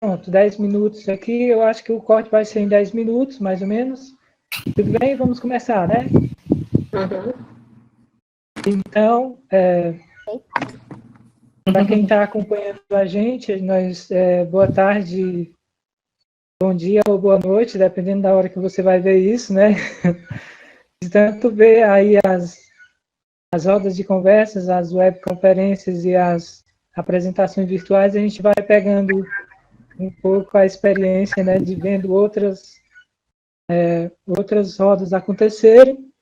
Pronto, 10 minutos aqui, eu acho que o corte vai ser em 10 minutos, mais ou menos. Tudo bem? Vamos começar, né? Então, para quem está acompanhando a gente, boa tarde, bom dia ou boa noite, dependendo da hora que você vai ver isso, né? De tanto ver aí as rodas de conversas, as webconferências e as apresentações virtuais, a gente vai pegando um pouco a experiência, né, de vendo outras rodas acontecerem.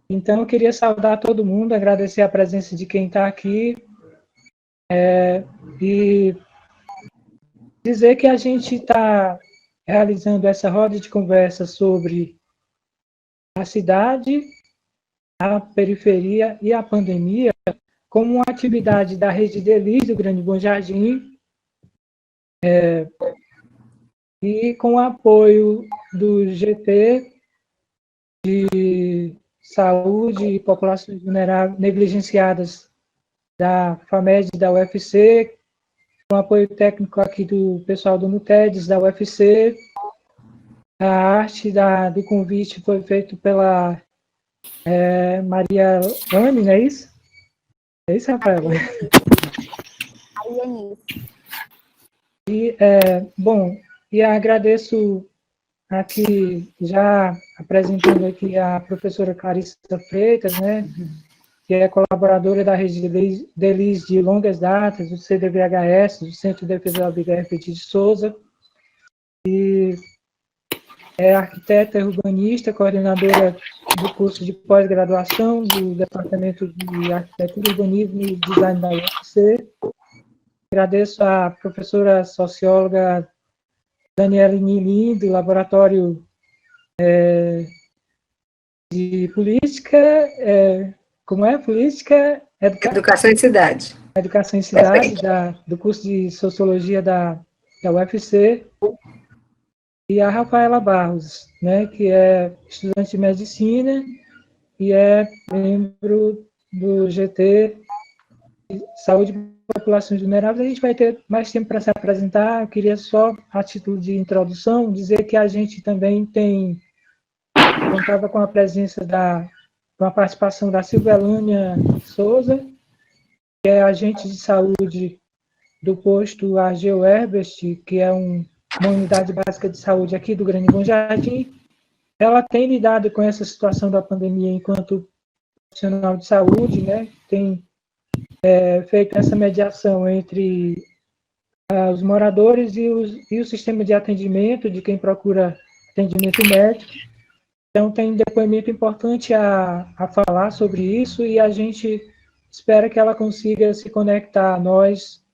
Então, eu queria saudar todo mundo, agradecer a presença de quem está aqui e dizer que a gente está realizando essa roda de conversa sobre a cidade, a periferia e a pandemia como uma atividade da Rede Delis do Grande Bom Jardim e com o apoio do GT de Saúde e Populações Vulneráveis Negligenciadas da FAMED da UFC, com apoio técnico aqui do pessoal do NUTEDES, da UFC. A arte do convite foi feito pela Maria Anne, não é isso? É isso, Rafaela? E agradeço aqui, já apresentando aqui a professora Clarissa Freitas, né, que é colaboradora da Rede Delis de longas datas, do CDVHS, do Centro de Defesa da Vida Petit de Souza, e é arquiteta e urbanista, coordenadora do curso de pós-graduação do Departamento de Arquitetura, Urbanismo e Design da UFC. Agradeço à professora socióloga Daniela Nili, do Laboratório de Política, Política, Educação em Cidade. Educação em Cidade, do curso de Sociologia da UFC, e a Rafaela Barros, né, que é estudante de Medicina e é membro do GT Saúde e Populações Vulneráveis. A gente vai ter mais tempo para se apresentar. Eu queria só, a título de introdução, dizer que a gente também contava com a presença com a participação da Silvelânia Souza, que é agente de saúde do posto Argeu Herbert, que é uma unidade básica de saúde aqui do Grande Bom Jardim. Ela tem lidado com essa situação da pandemia enquanto profissional de saúde, né? Tem feito essa mediação entre os moradores e o sistema de atendimento de quem procura atendimento médico. Então, tem um depoimento importante a falar sobre isso e a gente espera que ela consiga se conectar a nós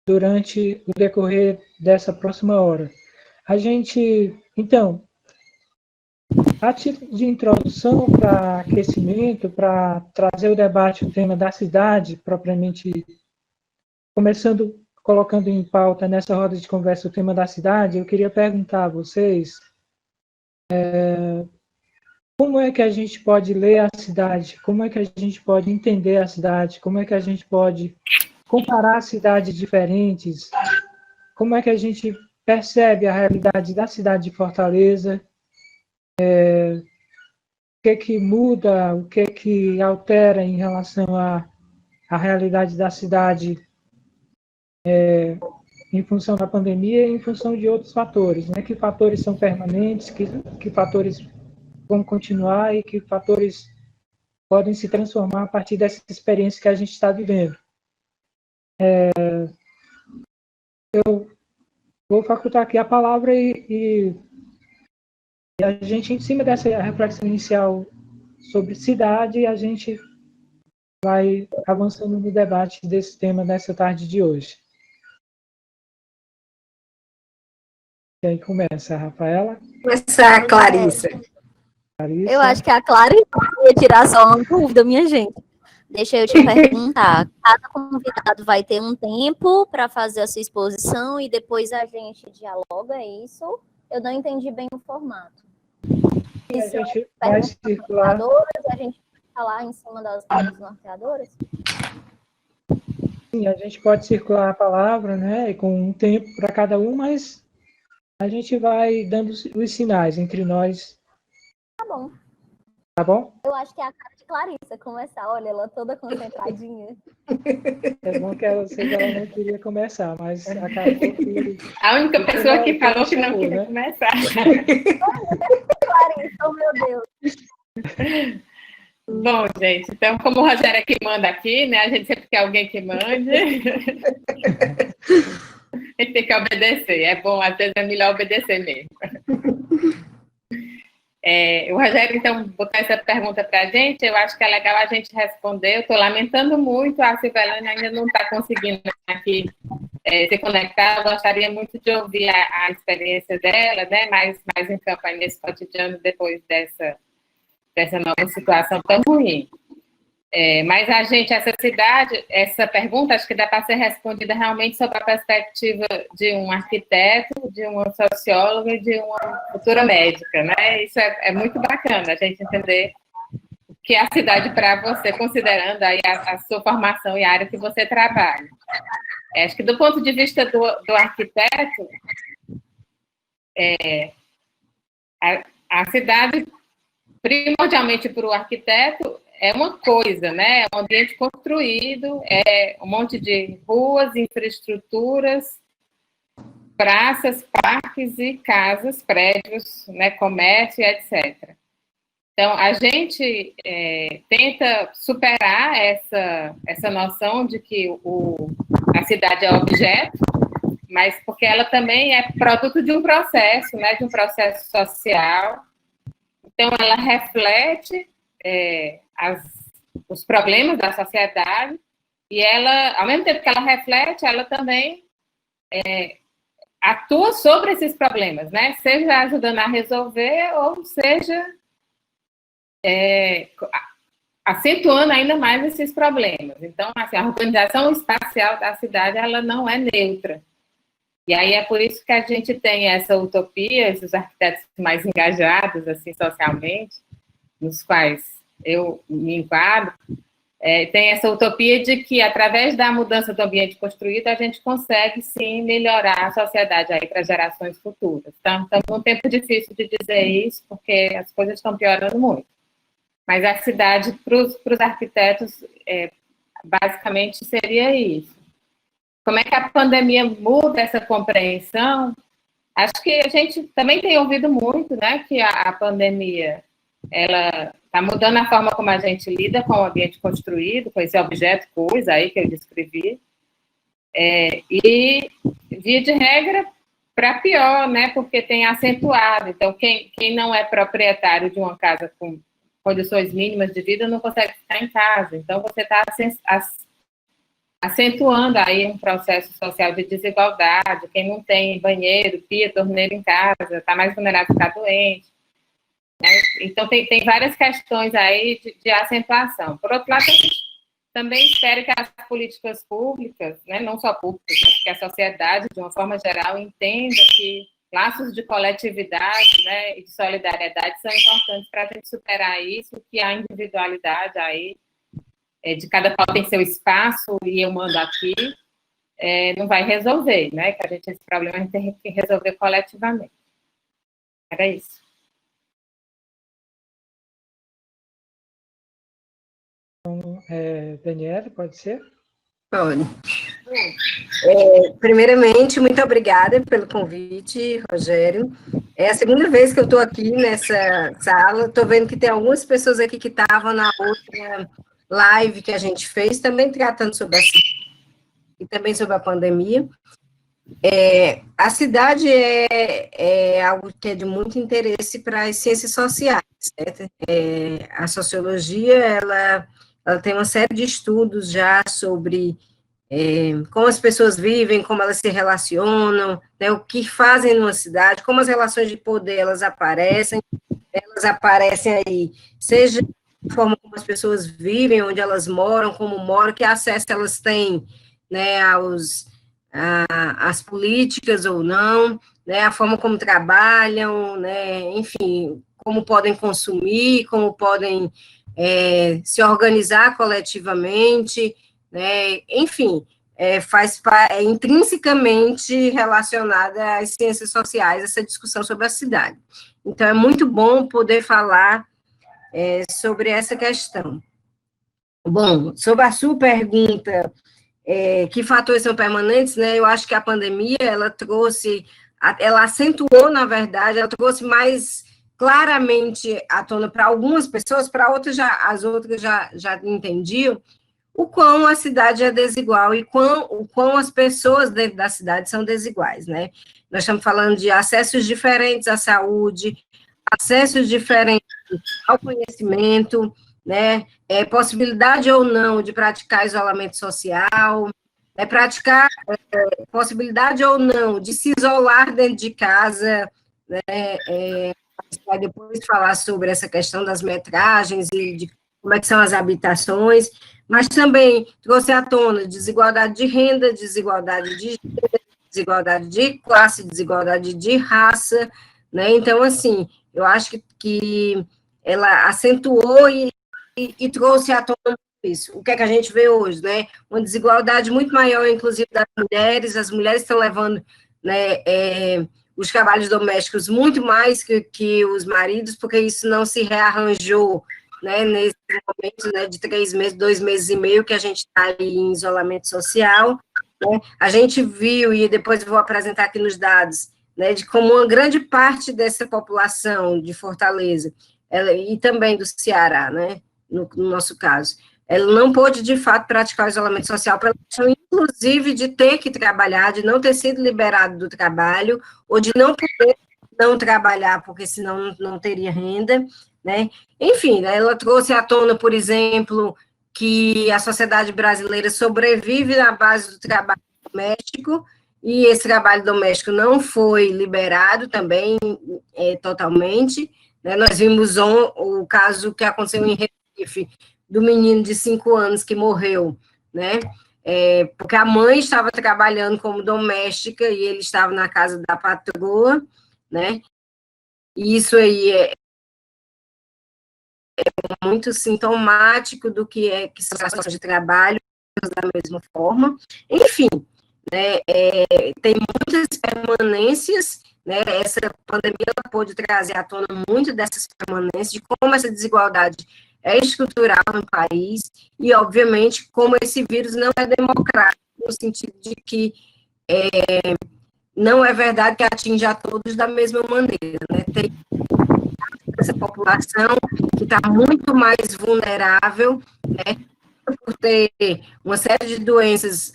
durante o decorrer dessa próxima hora. Então, a título de introdução para aquecimento, para trazer o debate, o tema da cidade, propriamente, começando, colocando em pauta nessa roda de conversa o tema da cidade, eu queria perguntar a vocês como é que a gente pode ler a cidade, como é que a gente pode entender a cidade, como é que a gente pode comparar cidades diferentes, como é que a gente percebe a realidade da cidade de Fortaleza, o que muda, o que altera em relação à realidade da cidade em função da pandemia e em função de outros fatores, né? Que fatores são permanentes, que fatores vão continuar e que fatores podem se transformar a partir dessa experiência que a gente está vivendo. Eu vou facultar aqui a palavra e a gente, em cima dessa reflexão inicial sobre cidade, a gente vai avançando no debate desse tema nessa tarde de hoje. E aí começa a Rafaela. Começar a Clarissa. Eu acho que a Clara ia tirar só uma dúvida, minha gente. Deixa eu te perguntar. Cada convidado vai ter um tempo para fazer a sua exposição e depois a gente dialoga isso? Eu não entendi bem o formato. A gente vai circular. A gente vai falar em cima das redes norteadoras? Sim, a gente pode circular a palavra, né, com um tempo para cada um, mas a gente vai dando os sinais entre nós. Tá bom. Tá bom? Eu acho que é a cara de Clarissa começar. Olha, ela toda concentradinha. É bom que ela sei que ela não queria começar, mas acabou que... A única pessoa que falou que não queria começar. Clarissa, oh meu Deus. Bom, gente, então, como o Rogério é que manda aqui, né? A gente sempre quer alguém que mande. A gente tem que obedecer. É bom, às vezes é melhor obedecer mesmo. O Rogério, então, botar essa pergunta para a gente, eu acho que é legal a gente responder. Eu estou lamentando muito, a Silvelane ainda não está conseguindo aqui se conectar. Eu gostaria muito de ouvir a experiência dela, né? Mais em campo aí nesse cotidiano, depois dessa nova situação tão ruim. Mas a gente, essa cidade, essa pergunta, acho que dá para ser respondida realmente sob a perspectiva de um arquiteto, de uma socióloga e de uma futura médica, né? Isso é muito bacana, a gente entender o que é a cidade para você, considerando aí a sua formação e a área que você trabalha. Acho que do ponto de vista do arquiteto, a cidade, primordialmente para o arquiteto, é uma coisa, né? É um ambiente construído, é um monte de ruas, infraestruturas, praças, parques e casas, prédios, né? Comércio, etc. Então, a gente tenta superar essa noção de que a cidade é objeto, mas porque ela também é produto de um processo, né? De um processo social. Então, ela reflete os problemas da sociedade e ela, ao mesmo tempo que ela reflete, ela também atua sobre esses problemas, né? Seja ajudando a resolver ou seja acentuando ainda mais esses problemas. Então, assim, a organização espacial da cidade, ela não é neutra. E aí é por isso que a gente tem essa utopia, esses arquitetos mais engajados, assim, socialmente, nos quais eu me enquadro, tem essa utopia de que, através da mudança do ambiente construído, a gente consegue, sim, melhorar a sociedade aí para gerações futuras. Então, estamos num tempo difícil de dizer isso, porque as coisas estão piorando muito. Mas a cidade, para os arquitetos, basicamente, seria isso. Como é que a pandemia muda essa compreensão? Acho que a gente também tem ouvido muito, né, que a pandemia ela está mudando a forma como a gente lida com o ambiente construído, com esse objeto, coisa aí que eu descrevi, e, via de regra, para pior, né, porque tem acentuado. Então, quem não é proprietário de uma casa com condições mínimas de vida não consegue ficar em casa. Então, você está acentuando aí um processo social de desigualdade. Quem não tem banheiro, pia, torneira em casa, está mais vulnerável a ficar doente. Então, tem várias questões aí de acentuação. Por outro lado, a gente também espera que as políticas públicas, né, não só públicas, mas que a sociedade, de uma forma geral, entenda que laços de coletividade, né, e de solidariedade são importantes para a gente superar isso, que a individualidade aí, de cada qual tem seu espaço e eu mando aqui, não vai resolver, né, que esse problema a gente tem que resolver coletivamente. Era isso. Daniela, pode ser? Pode. Primeiramente, muito obrigada pelo convite, Rogério. É a segunda vez que eu estou aqui nessa sala. Estou vendo que tem algumas pessoas aqui que estavam na outra live que a gente fez, também tratando sobre a cidade e também sobre a pandemia. A cidade é algo que é de muito interesse para as ciências sociais, certo? A sociologia, ela tem uma série de estudos já sobre como as pessoas vivem, como elas se relacionam, né, o que fazem numa cidade, como as relações de poder elas aparecem aí, seja a forma como as pessoas vivem, onde elas moram, como moram, que acesso elas têm, né, às políticas ou não, né, a forma como trabalham, né, enfim, como podem consumir, como podem se organizar coletivamente, né, enfim, é intrinsecamente relacionada às ciências sociais, essa discussão sobre a cidade. Então, é muito bom poder falar sobre essa questão. Bom, sobre a sua pergunta, que fatores são permanentes, né? Eu acho que a pandemia, ela acentuou, na verdade, ela trouxe mais claramente à tona para algumas pessoas, para outras, as outras já entendiam, o quão a cidade é desigual e o quão as pessoas dentro da cidade são desiguais, né? Nós estamos falando de acessos diferentes à saúde, acessos diferentes ao conhecimento, né? Possibilidade ou não de praticar isolamento social, possibilidade ou não de se isolar dentro de casa, né? A gente vai depois falar sobre essa questão das metragens e de como é que são as habitações, mas também trouxe à tona desigualdade de renda, desigualdade de gênero, desigualdade de classe, desigualdade de raça, né? Então, assim, eu acho que ela acentuou e trouxe à tona isso. O que é que a gente vê hoje, né? Uma desigualdade muito maior, inclusive, das mulheres. As mulheres estão levando, né, os trabalhos domésticos muito mais que os maridos, porque isso não se rearranjou, né, nesse momento, né, de 3 meses, 2 meses e meio que a gente está aí em isolamento social, né? A gente viu, e depois eu vou apresentar aqui nos dados, né, de como uma grande parte dessa população de Fortaleza, e também do Ceará, né, no nosso caso, ela não pôde, de fato, praticar o isolamento social pela questão, inclusive, de ter que trabalhar, de não ter sido liberado do trabalho, ou de não poder não trabalhar, porque senão não teria renda, né? Enfim, né, ela trouxe à tona, por exemplo, que a sociedade brasileira sobrevive na base do trabalho doméstico, e esse trabalho doméstico não foi liberado também totalmente, né? Nós vimos o caso que aconteceu em Recife, do menino de 5 anos que morreu, né? Porque a mãe estava trabalhando como doméstica e ele estava na casa da patroa, né? E isso aí é muito sintomático do que são as relações de trabalho da mesma forma. Enfim, né, tem muitas permanências, né? Essa pandemia pôde trazer à tona muito dessas permanências, de como essa desigualdade é estrutural no país, e, obviamente, como esse vírus não é democrático, no sentido de que não é verdade que atinge a todos da mesma maneira, né? Tem essa população que está muito mais vulnerável, né? Por ter uma série de doenças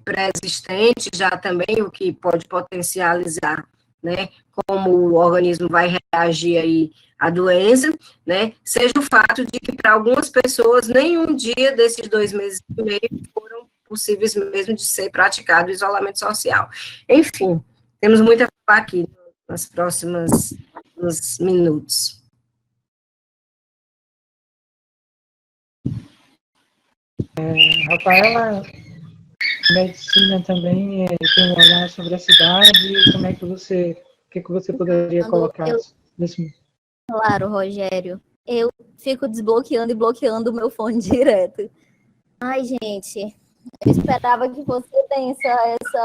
pré-existentes já também, o que pode potencializar, né, como o organismo vai reagir aí à doença, né, seja o fato de que para algumas pessoas nenhum dia desses 2 meses e meio foram possíveis mesmo de ser praticado o isolamento social. Enfim, temos muito a falar aqui nos minutos. Rafaela, medicina também tem um olhar sobre a cidade, como é que o que você poderia colocar nesse... Claro, Rogério. Eu fico desbloqueando e bloqueando o meu fone direto. Ai, gente, eu esperava que fosse tensa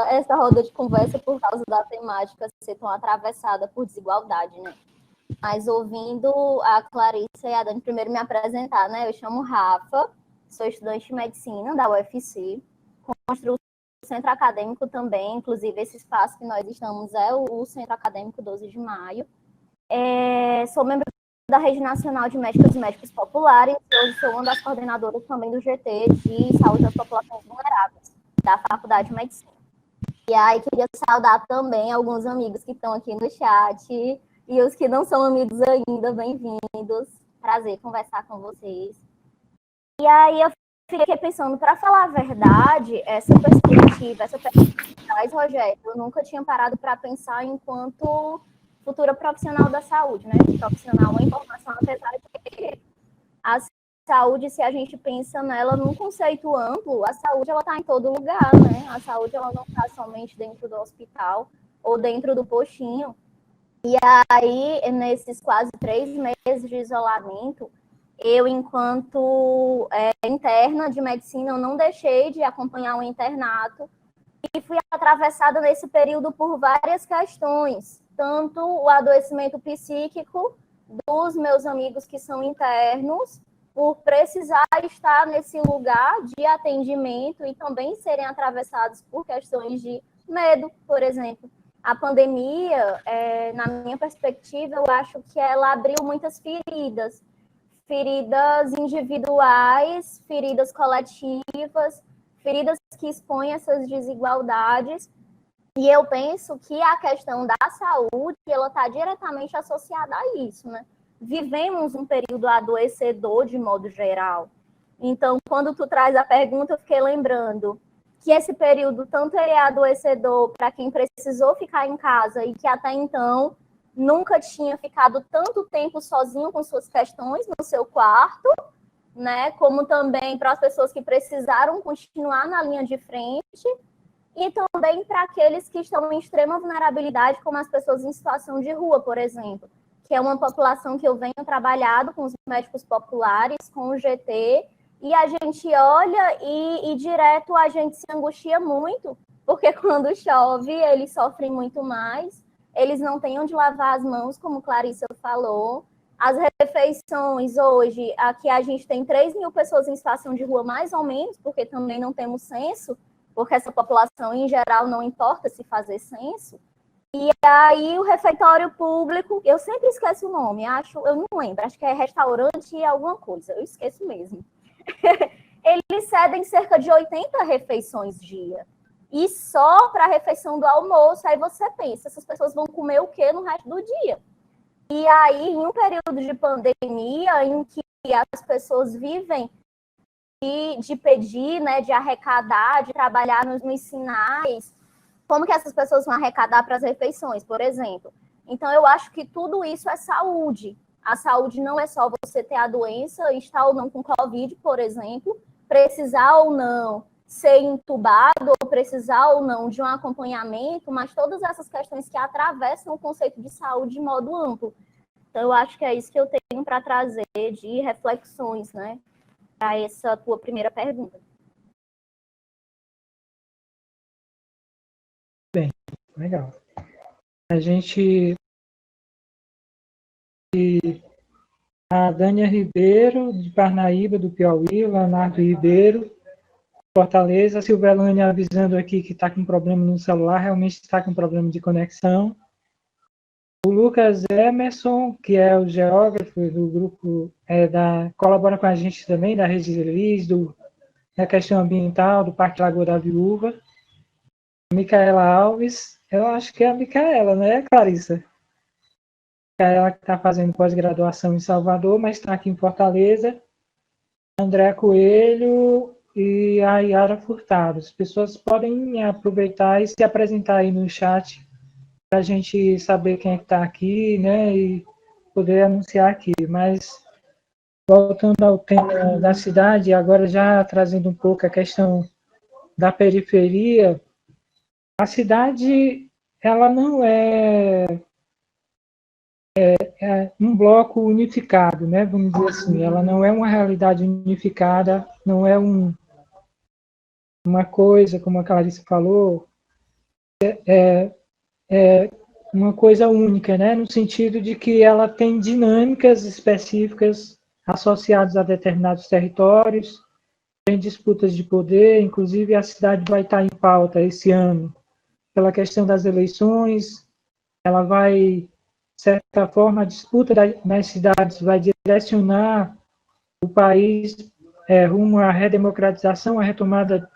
essa roda de conversa por causa da temática ser tão atravessada por desigualdade, né? Mas ouvindo a Clarissa e a Dani primeiro me apresentar, né? Eu chamo Rafa, sou estudante de medicina da UFC, construo o centro acadêmico também, inclusive esse espaço que nós estamos é o Centro Acadêmico 12 de Maio. Sou membro da Rede Nacional de Médicas e Médicos Populares, hoje sou uma das coordenadoras também do GT de Saúde das Populações Vulneráveis, da Faculdade de Medicina. E aí queria saudar também alguns amigos que estão aqui no chat, e os que não são amigos ainda, bem-vindos. Prazer conversar com vocês. E aí eu fiquei pensando, para falar a verdade, essa perspectiva traz, Rogério, eu nunca tinha parado para pensar enquanto futura profissional da saúde, né? Profissional em formação, apesar de que a saúde, se a gente pensa nela num conceito amplo, a saúde ela está em todo lugar, né? A saúde ela não está somente dentro do hospital ou dentro do postinho. E aí, nesses quase 3 meses de isolamento, eu, enquanto interna de medicina, eu não deixei de acompanhar o internato e fui atravessada nesse período por várias questões, tanto o adoecimento psíquico dos meus amigos que são internos, por precisar estar nesse lugar de atendimento e também serem atravessados por questões de medo, por exemplo. A pandemia, na minha perspectiva, eu acho que ela abriu muitas feridas individuais, feridas coletivas, feridas que expõem essas desigualdades. E eu penso que a questão da saúde, ela está diretamente associada a isso, né? Vivemos um período adoecedor de modo geral. Então, quando tu traz a pergunta, eu fiquei lembrando que esse período, tanto ele é adoecedor para quem precisou ficar em casa e que até então nunca tinha ficado tanto tempo sozinho com suas questões no seu quarto, né? Como também para as pessoas que precisaram continuar na linha de frente, e também para aqueles que estão em extrema vulnerabilidade, como as pessoas em situação de rua, por exemplo, que é uma população que eu venho trabalhado com os médicos populares, com o GT, e a gente olha e direto a gente se angustia muito, porque quando chove eles sofrem muito mais, eles não têm onde lavar as mãos, como Clarissa falou. As refeições hoje, aqui a gente tem 3 mil pessoas em situação de rua, mais ou menos, porque também não temos censo, porque essa população, em geral, não importa se fazer censo. E aí o refeitório público, eu sempre esqueço o nome, eu não lembro, acho que é restaurante e alguma coisa, eu esqueço mesmo. Eles cedem cerca de 80 refeições dia. E só para a refeição do almoço, aí você pensa, essas pessoas vão comer o quê no resto do dia? E aí, em um período de pandemia, em que as pessoas vivem de pedir, né, de arrecadar, de trabalhar nos sinais, como que essas pessoas vão arrecadar para as refeições, por exemplo? Então, eu acho que tudo isso é saúde. A saúde não é só você ter a doença, estar ou não com Covid, por exemplo, precisar ou não ser entubado, ou precisar ou não de um acompanhamento, mas todas essas questões que atravessam o conceito de saúde de modo amplo. Então, eu acho que é isso que eu tenho para trazer de reflexões, né, para essa tua primeira pergunta. Bem, legal. A gente... A Dânia Ribeiro, de Parnaíba, do Piauí, Leonardo Ribeiro, Fortaleza, a Silvelânia avisando aqui que está com problema no celular, realmente está com problema de conexão. O Lucas Emerson, que é o geógrafo do grupo, colabora com a gente também, da Rede Elis, da questão ambiental, do Parque Lagoa da Viúva. Micaela Alves, eu acho que é a Micaela, né, Clarissa? Micaela que está fazendo pós-graduação em Salvador, mas está aqui em Fortaleza. André Coelho e a Yara Furtado. As pessoas podem aproveitar e se apresentar aí no chat para a gente saber quem é que está aqui, né, e poder anunciar aqui. Mas, voltando ao tema da cidade, agora já trazendo um pouco a questão da periferia, a cidade, ela não é um bloco unificado, né, vamos dizer assim, ela não é uma realidade unificada, não é uma coisa, como a Clarice falou, uma coisa única, né, no sentido de que ela tem dinâmicas específicas associadas a determinados territórios, tem disputas de poder, inclusive a cidade vai estar em pauta esse ano pela questão das eleições, ela vai, de certa forma, a disputa nas cidades vai direcionar o país rumo à redemocratização, à retomada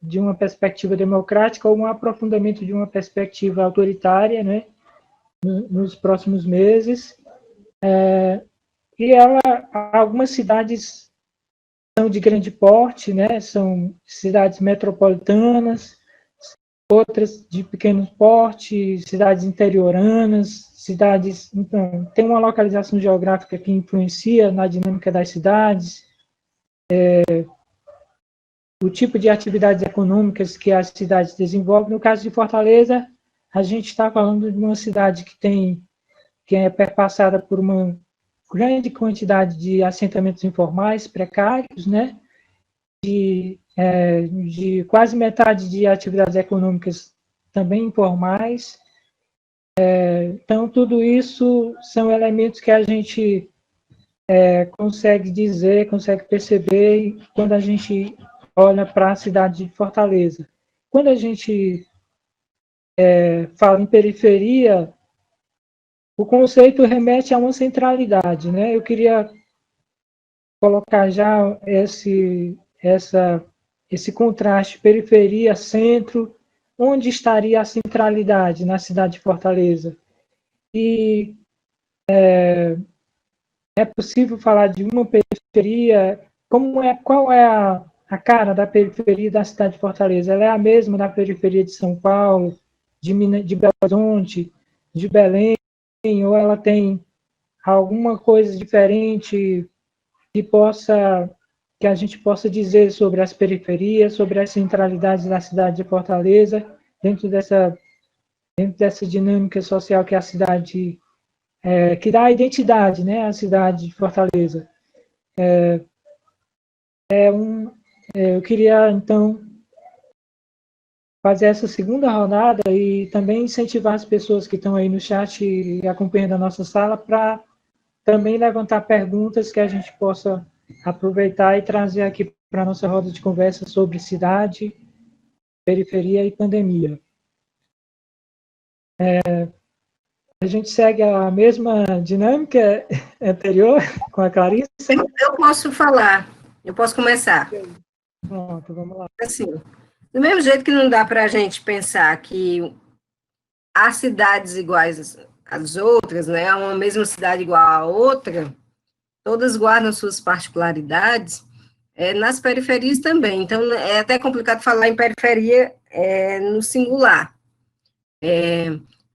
de uma perspectiva democrática ou um aprofundamento de uma perspectiva autoritária, né, nos próximos meses. E algumas cidades são de grande porte, né, são cidades metropolitanas, outras de pequeno porte, cidades interioranas, cidades... Então, tem uma localização geográfica que influencia na dinâmica das cidades, o tipo de atividades econômicas que as cidades desenvolvem. No caso de Fortaleza, a gente está falando de uma cidade que é perpassada por uma grande quantidade de assentamentos informais precários, né? De quase metade de atividades econômicas também informais. Então, tudo isso são elementos que a gente consegue dizer, consegue perceber quando a gente olha para a cidade de Fortaleza. Quando a gente fala em periferia, o conceito remete a uma centralidade, né? Eu queria colocar já esse contraste periferia-centro, onde estaria a centralidade na cidade de Fortaleza. E é possível falar de uma periferia, qual é a cara da periferia da cidade de Fortaleza? Ela é a mesma da periferia de São Paulo, de Belo Horizonte, de Belém, ou ela tem alguma coisa diferente que a gente possa dizer sobre as periferias, sobre as centralidades da cidade de Fortaleza, dentro dessa dinâmica social que a cidade, que dá a identidade, né, à cidade de Fortaleza. Eu queria, então, fazer essa segunda rodada e também incentivar as pessoas que estão aí no chat e acompanhando a nossa sala para também levantar perguntas que a gente possa aproveitar e trazer aqui para a nossa roda de conversa sobre cidade, periferia e pandemia. A gente segue a mesma dinâmica anterior com a Clarice? Eu posso falar, eu posso começar. Pronto, vamos lá. Assim, do mesmo jeito que não dá para a gente pensar que há cidades iguais às outras, né? Uma mesma cidade igual a outra, todas guardam suas particularidades, nas periferias também. Então, é até complicado falar em periferia no singular.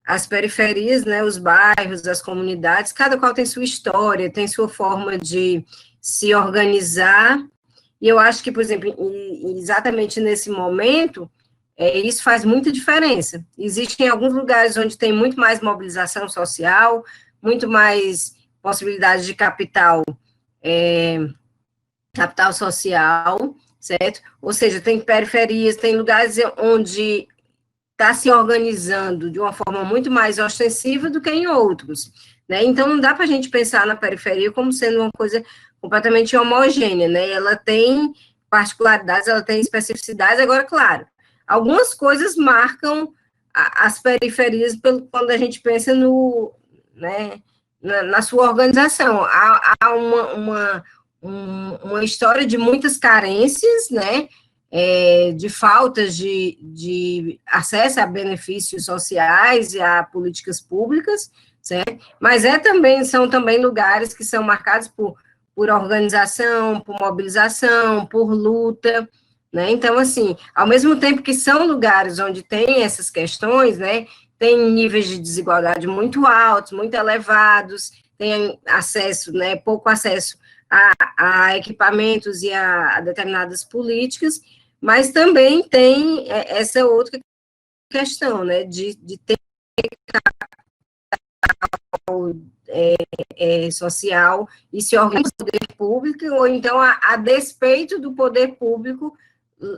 As periferias, né, os bairros, as comunidades, cada qual tem sua história, tem sua forma de se organizar, e eu acho que, por exemplo, exatamente nesse momento, isso faz muita diferença. Existem alguns lugares onde tem muito mais mobilização social, muito mais possibilidade de capital social, certo? Ou seja, tem periferias, tem lugares onde está se organizando de uma forma muito mais ostensiva do que em outros, né? Então, não dá para a gente pensar na periferia como sendo uma coisa completamente homogênea, né? Ela tem particularidades, ela tem especificidades, agora, claro, algumas coisas marcam as periferias quando a gente pensa né, na sua organização. Há uma história de muitas carências, né? De faltas de acesso a benefícios sociais e a políticas públicas, certo? Mas são também lugares que são marcados por organização, por mobilização, por luta, né? Então, assim, ao mesmo tempo que são lugares onde tem essas questões, né, tem níveis de desigualdade muito altos, muito elevados, tem acesso, né, pouco acesso a equipamentos e a determinadas políticas, mas também tem essa outra questão, né, de ter capital social e se organizar no poder público, ou então a despeito do poder público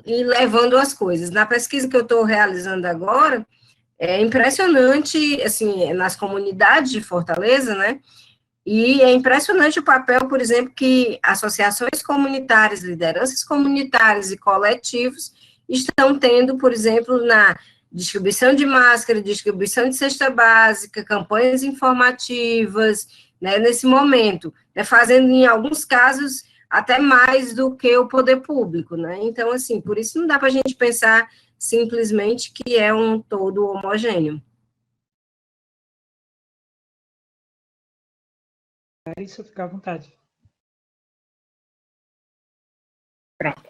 e levando as coisas. Na pesquisa que eu estou realizando agora, é impressionante, assim, nas comunidades de Fortaleza, né, e é impressionante o papel, por exemplo, que associações comunitárias, lideranças comunitárias e coletivos estão tendo, por exemplo, na distribuição de máscara, distribuição de cesta básica, campanhas informativas, né, nesse momento, né, fazendo, em alguns casos, até mais do que o poder público, né? Então, assim, por isso não dá para a gente pensar simplesmente que é um todo homogêneo. Isso, fica à vontade. Pronto.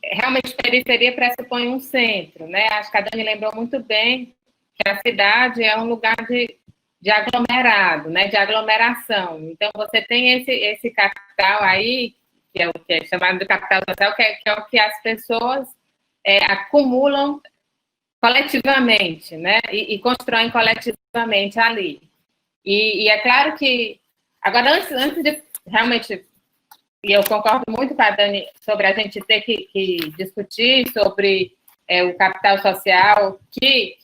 Realmente, periferia pressupõe um centro, né? Acho que a Dani lembrou muito bem que a cidade é um lugar de aglomerado, né? De aglomeração. Então, você tem esse capital aí, que é o que é chamado de capital social, que é o que as pessoas acumulam coletivamente, né? E constroem coletivamente ali. E é claro que, agora, antes de realmente, e eu concordo muito com a Dani sobre a gente ter que discutir sobre o capital social que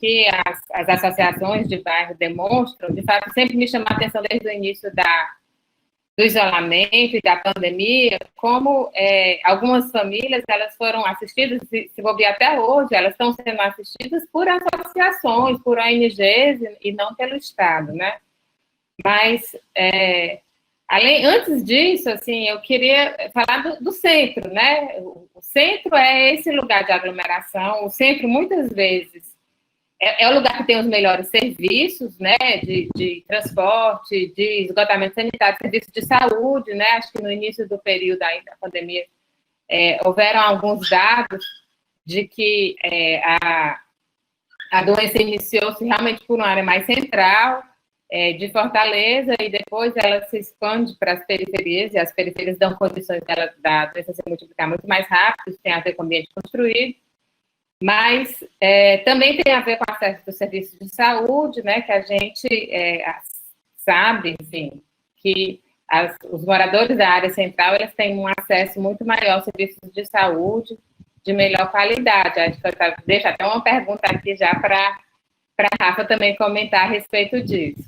as associações de bairro demonstram, de fato, sempre me chamou a atenção desde o início do isolamento e da pandemia, como algumas famílias elas foram assistidas, se bobear até hoje, elas estão sendo assistidas por associações, por ONGs e não pelo Estado, né? Mas, antes disso, assim, eu queria falar do centro, né? O centro é esse lugar de aglomeração, o centro, muitas vezes, é o lugar que tem os melhores serviços, né, de transporte, de esgotamento sanitário, serviços de saúde, né, acho que no início do período aí da pandemia houveram alguns dados de que a doença iniciou-se realmente por uma área mais central de Fortaleza e depois ela se expande para as periferias e as periferias dão condições da doença se multiplicar muito mais rápido, isso tem a ver com o ambiente construído. Mas também tem a ver com o acesso dos serviços de saúde, né, que a gente sabe, enfim, que os moradores da área central eles têm um acesso muito maior aos serviços de saúde de melhor qualidade. Acho que eu deixo até uma pergunta aqui já para a Rafa também comentar a respeito disso.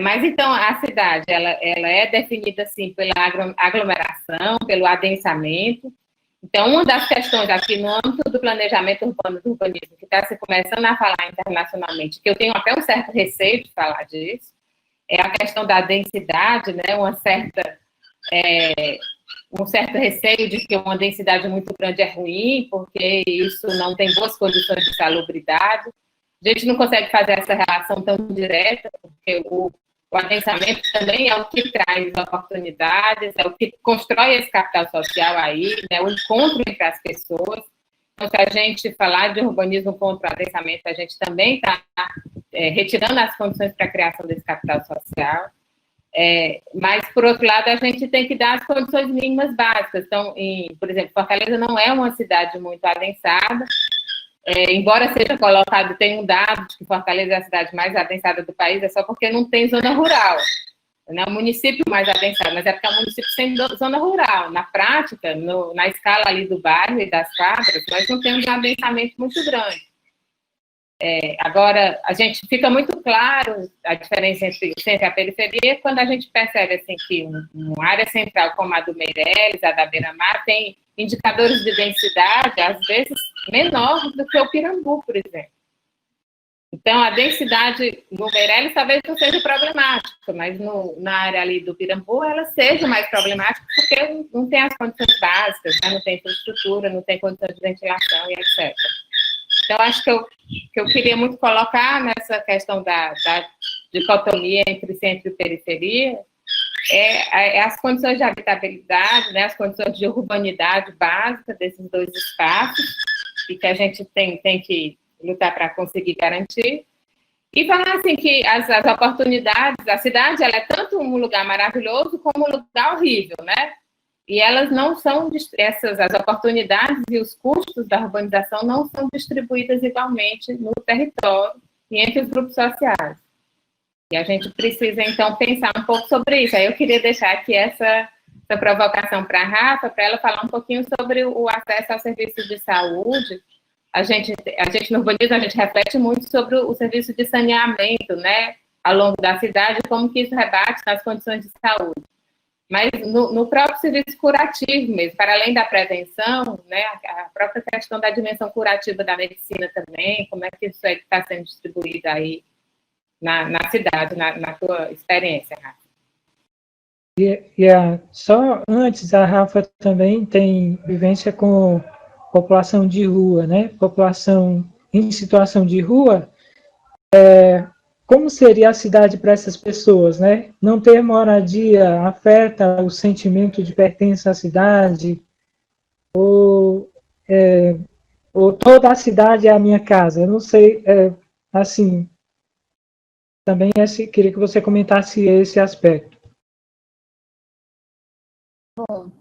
Mas, então, a cidade ela é definida, assim, pela aglomeração, pelo adensamento. Então, uma das questões aqui no âmbito do planejamento urbano, do urbanismo, que está se começando a falar internacionalmente, que eu tenho até um certo receio de falar disso, é a questão da densidade, né? Um certo receio de que uma densidade muito grande é ruim, porque isso não tem boas condições de salubridade. A gente não consegue fazer essa relação tão direta, porque o adensamento também é o que traz oportunidades, é o que constrói esse capital social aí, né, o encontro entre as pessoas. Então, se a gente falar de urbanismo contra o adensamento, a gente também está retirando as condições para a criação desse capital social. Mas, por outro lado, a gente tem que dar as condições mínimas básicas. Então, por exemplo, Fortaleza não é uma cidade muito adensada, embora seja colocado, tem um dado de que Fortaleza é a cidade mais adensada do país, é só porque não tem zona rural. Não é o município mais adensado, mas é porque é um município sem zona rural. Na prática, na escala ali do bairro e das quadras, nós não temos um adensamento muito grande. Agora, a gente fica muito claro a diferença entre o centro e a periferia quando a gente percebe assim, que uma área central como a do Meireles, a da Beira-Mar, tem indicadores de densidade, às vezes, menores do que o Pirambu, por exemplo. Então, a densidade no Meireles talvez não seja problemática, mas na área ali do Pirambu, ela seja mais problemática porque não tem as condições básicas, né? Não tem infraestrutura, não tem condições de ventilação e etc. Então, acho que eu queria muito colocar nessa questão da dicotomia entre centro e periferia, as condições de habitabilidade, né, as condições de urbanidade básica desses dois espaços, e que a gente tem que lutar para conseguir garantir. E falar assim que as oportunidades, a cidade ela é tanto um lugar maravilhoso como um lugar horrível, né? E elas não são, as oportunidades e os custos da urbanização não são distribuídas igualmente no território e entre os grupos sociais. E a gente precisa, então, pensar um pouco sobre isso. Aí eu queria deixar aqui essa provocação para a Rafa, para ela falar um pouquinho sobre o acesso ao serviço de saúde. A gente no urbanismo, a gente reflete muito sobre o serviço de saneamento, né, ao longo da cidade, como que isso rebate nas condições de saúde. Mas no próprio serviço curativo mesmo, para além da prevenção, né, a própria questão da dimensão curativa da medicina também, como é que isso está sendo distribuído aí na cidade, na tua experiência, Rafa? Só antes, a Rafa também tem vivência com população de rua, né? População em situação de rua, como seria a cidade para essas pessoas, né? Não ter moradia afeta o sentimento de pertença à cidade, ou toda a cidade é a minha casa. Eu não sei, assim, também queria que você comentasse esse aspecto. Bom,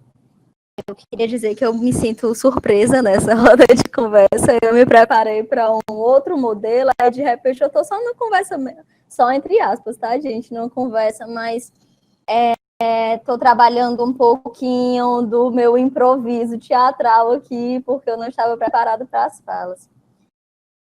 eu queria dizer que eu me sinto surpresa nessa roda de conversa. Eu me preparei para um outro modelo, aí de repente eu estou só numa conversa, só entre aspas, tá, gente? Não conversa, mas estou trabalhando um pouquinho do meu improviso teatral aqui, porque eu não estava preparado para as falas.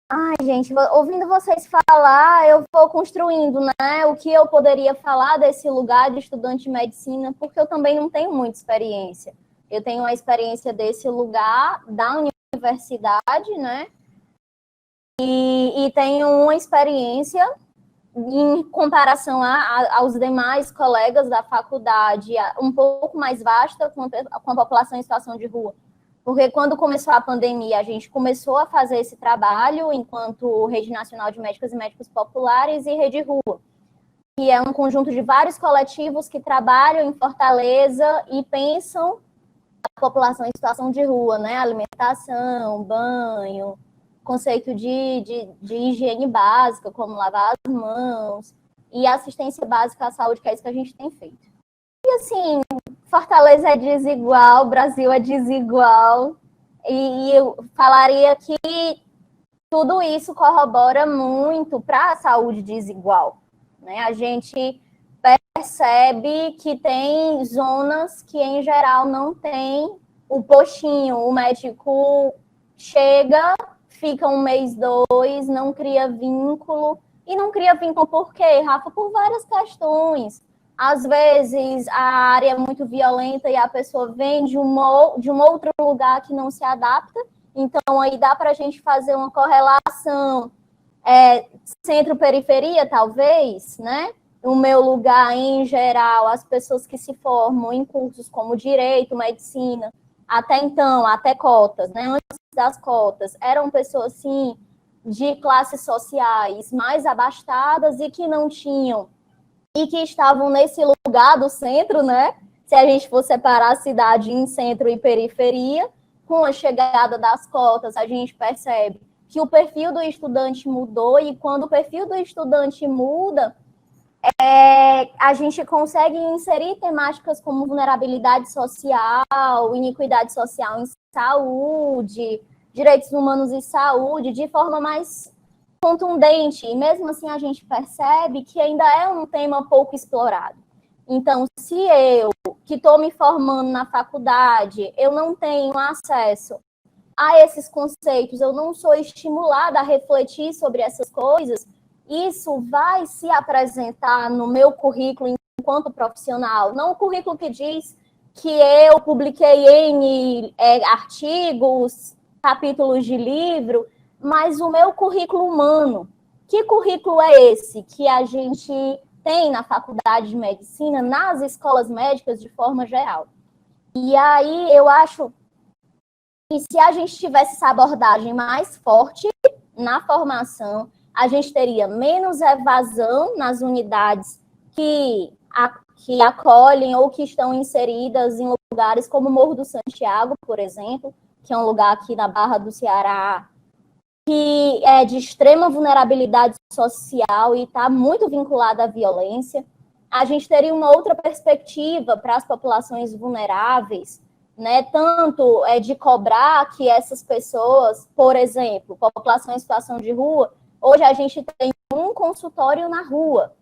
Ai, gente, ouvindo vocês falar, eu vou construindo, né, o que eu poderia falar desse lugar de estudante de medicina, porque eu também não tenho muita experiência. Eu tenho a experiência desse lugar da universidade, né, e tenho uma experiência em comparação aos demais colegas da faculdade, um pouco mais vasta com a população em situação de rua. Porque quando começou a pandemia, a gente começou a fazer esse trabalho enquanto Rede Nacional de Médicas e Médicos Populares e Rede Rua, que é um conjunto de vários coletivos que trabalham em Fortaleza e pensam a população em situação de rua, né? Alimentação, banho, conceito de higiene básica, como lavar as mãos, e assistência básica à saúde, que é isso que a gente tem feito. E assim, Fortaleza é desigual, o Brasil é desigual, e eu falaria que tudo isso corrobora muito para a saúde desigual, né? A gente percebe que tem zonas que, em geral, não tem o postinho, o médico chega, fica um mês, 2, não cria vínculo. E não cria vínculo por quê, Rafa? Por várias questões. Às vezes, a área é muito violenta e a pessoa vem de um outro lugar que não se adapta. Então, aí dá para a gente fazer uma correlação centro-periferia, talvez, né? O meu lugar, em geral, as pessoas que se formam em cursos como direito, medicina, até então, até cotas, né? Antes das cotas, eram pessoas, sim, de classes sociais mais abastadas e que não tinham, e que estavam nesse lugar do centro, né? Se a gente for separar a cidade em centro e periferia, com a chegada das cotas, a gente percebe que o perfil do estudante mudou, e quando o perfil do estudante muda, a gente consegue inserir temáticas como vulnerabilidade social, iniquidade social em saúde, direitos humanos e saúde, de forma mais contundente, e mesmo assim a gente percebe que ainda é um tema pouco explorado. Então, se eu, que estou me formando na faculdade, eu não tenho acesso a esses conceitos, eu não sou estimulada a refletir sobre essas coisas, isso vai se apresentar no meu currículo enquanto profissional, não o currículo que diz que eu publiquei N artigos, capítulos de livro, mas o meu currículo humano. Que currículo é esse que a gente tem na faculdade de medicina, nas escolas médicas de forma geral? E aí eu acho que se a gente tivesse essa abordagem mais forte na formação, a gente teria menos evasão nas unidades que acolhem ou que estão inseridas em lugares como o Morro do Santiago, por exemplo, que é um lugar aqui na Barra do Ceará, que é de extrema vulnerabilidade social e está muito vinculada à violência. A gente teria uma outra perspectiva para as populações vulneráveis, né? Tanto de cobrar que essas pessoas, por exemplo, população em situação de rua, hoje a gente tem um consultório na rua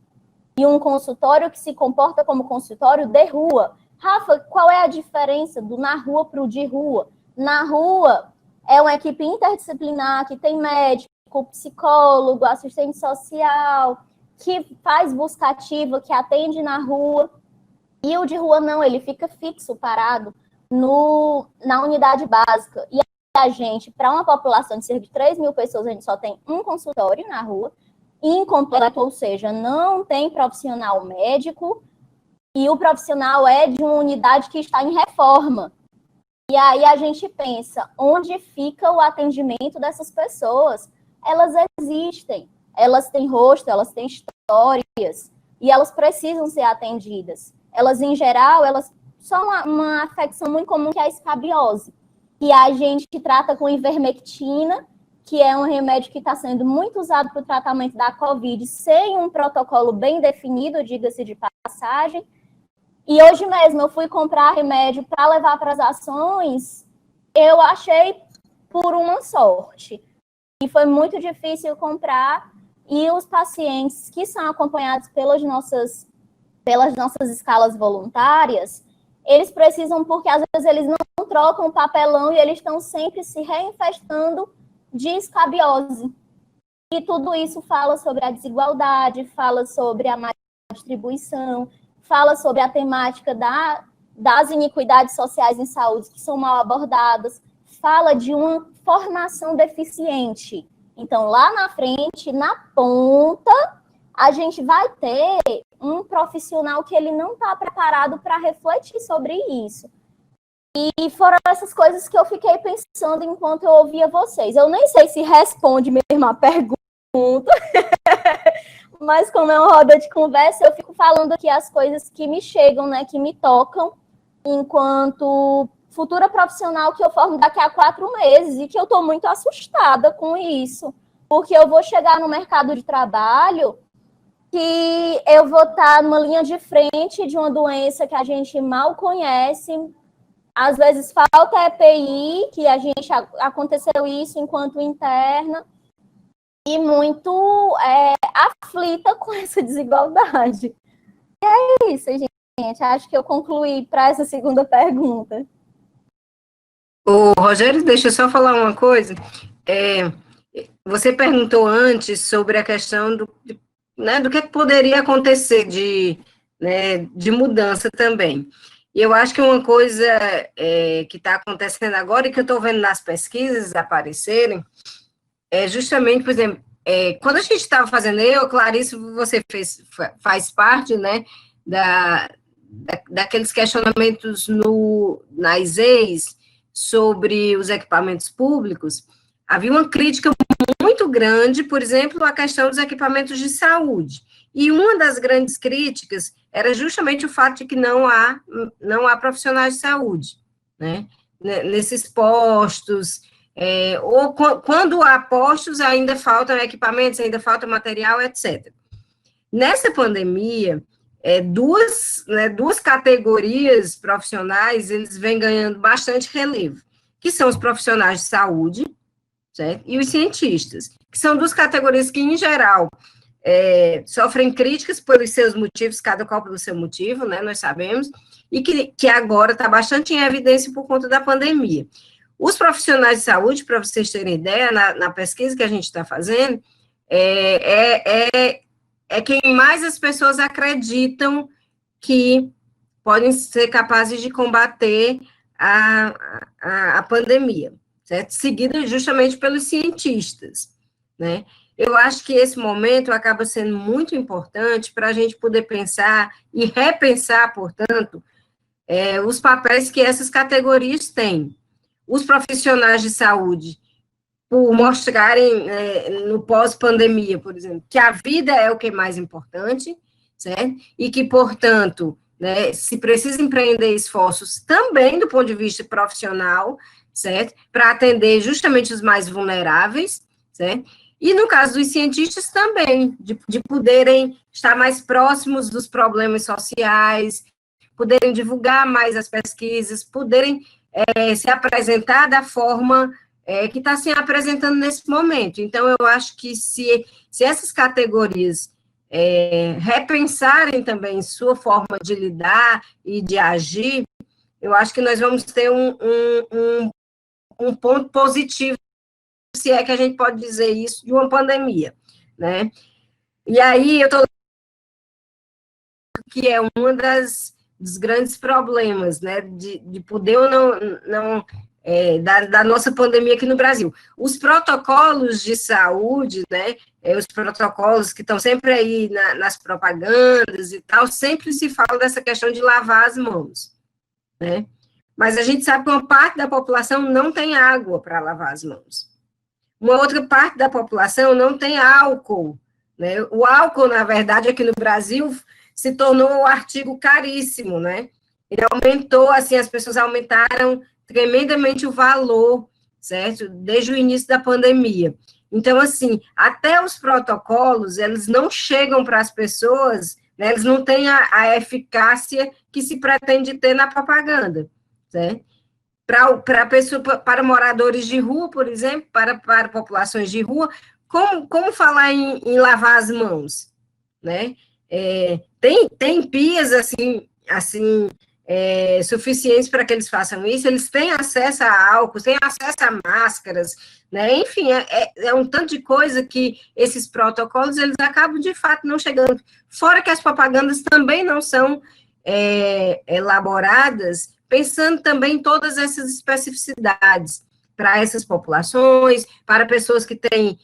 e um consultório que se comporta como consultório de rua. Rafa, qual é a diferença do na rua para o de rua? Na rua é uma equipe interdisciplinar que tem médico, psicólogo, assistente social, que faz busca ativa, que atende na rua. E o de rua não, ele fica fixo, parado na unidade básica. E a gente, para uma população de cerca de 3 mil pessoas, a gente só tem um consultório na rua, incompleto, ou seja, não tem profissional médico, e o profissional é de uma unidade que está em reforma. E aí a gente pensa, onde fica o atendimento dessas pessoas? Elas existem, elas têm rosto, elas têm histórias, e elas precisam ser atendidas. Elas, em geral, elas são uma afecção muito comum, que é a escabiose, que a gente trata com ivermectina, que é um remédio que está sendo muito usado para o tratamento da Covid, sem um protocolo bem definido, diga-se de passagem, E hoje mesmo eu fui comprar remédio para levar para as ações, eu achei por uma sorte. E foi muito difícil comprar, e os pacientes que são acompanhados pelas nossas escalas voluntárias, eles precisam, porque às vezes eles não trocam papelão e eles estão sempre se reinfestando de escabiose. E tudo isso fala sobre a desigualdade, fala sobre a má distribuição, fala sobre a temática das iniquidades sociais em saúde que são mal abordadas, fala de uma formação deficiente. Então, lá na frente, na ponta, a gente vai ter um profissional que ele não está preparado para refletir sobre isso. E foram essas coisas que eu fiquei pensando enquanto eu ouvia vocês. Eu nem sei se responde mesmo a pergunta, mas como é uma roda de conversa, eu fico falando aqui as coisas que me chegam, né, que me tocam, enquanto futura profissional que eu formo daqui a 4 meses, e que eu estou muito assustada com isso, porque eu vou chegar no mercado de trabalho que eu vou estar numa linha de frente de uma doença que a gente mal conhece. Às vezes falta EPI, que a gente aconteceu isso enquanto interna, e muito aflita com essa desigualdade. E é isso, gente. Acho que eu concluí para essa segunda pergunta. Ô, Rogério, deixa eu só falar uma coisa. Você perguntou antes sobre a questão do que poderia acontecer de mudança também. E eu acho que uma coisa que está acontecendo agora e que eu estou vendo nas pesquisas aparecerem é justamente, por exemplo, quando a gente estava fazendo, Clarice, você faz parte, né, daqueles questionamentos nas EIs sobre os equipamentos públicos, havia uma crítica muito grande, por exemplo, a questão dos equipamentos de saúde. E uma das grandes críticas era justamente o fato de que não há profissionais de saúde, né? Nesses postos, ou quando há postos, ainda faltam equipamentos, ainda falta material, etc. Nessa pandemia, duas categorias profissionais, eles vêm ganhando bastante relevo, que são os profissionais de saúde, certo? E os cientistas, que são duas categorias que, em geral, sofrem críticas pelos seus motivos, cada qual pelo seu motivo, né, nós sabemos, e que agora está bastante em evidência por conta da pandemia. Os profissionais de saúde, para vocês terem ideia, na pesquisa que a gente está fazendo, quem mais as pessoas acreditam que podem ser capazes de combater a pandemia, certo? Seguida justamente pelos cientistas, né? Eu acho que esse momento acaba sendo muito importante para a gente poder pensar e repensar, portanto, os papéis que essas categorias têm. Os profissionais de saúde, por mostrarem no pós-pandemia, por exemplo, que a vida é o que é mais importante, certo? E que, portanto, né, se precisa empreender esforços também do ponto de vista profissional, certo? Para atender justamente os mais vulneráveis, certo? E no caso dos cientistas também, de poderem estar mais próximos dos problemas sociais, poderem divulgar mais as pesquisas, poderem se apresentar da forma que está se apresentando nesse momento. Então, eu acho que se essas categorias repensarem também sua forma de lidar e de agir, eu acho que nós vamos ter um ponto positivo, se é que a gente pode dizer isso, de uma pandemia, né? E aí, eu estou que é uma dos grandes problemas, né, de poder ou não da nossa pandemia aqui no Brasil. Os protocolos de saúde, né, os protocolos que estão sempre aí nas propagandas e tal, sempre se fala dessa questão de lavar as mãos, né? Mas a gente sabe que uma parte da população não tem água para lavar as mãos. Uma outra parte da população não tem álcool, né? O álcool, na verdade, aqui no Brasil, se tornou um artigo caríssimo, né? Ele aumentou, assim, as pessoas aumentaram tremendamente o valor, certo? Desde o início da pandemia. Então, assim, até os protocolos, eles não chegam para as pessoas né? Eles não têm a eficácia que se pretende ter na propaganda, certo? Para moradores de rua, por exemplo, para populações de rua, como falar em lavar as mãos, né? Tem pias, assim suficientes para que eles façam isso, eles têm acesso a álcool, têm acesso a máscaras, né? Enfim, é um tanto de coisa que esses protocolos, eles acabam, de fato, não chegando. Fora que as propagandas também não são elaboradas pensando também em todas essas especificidades para essas populações, para pessoas que têm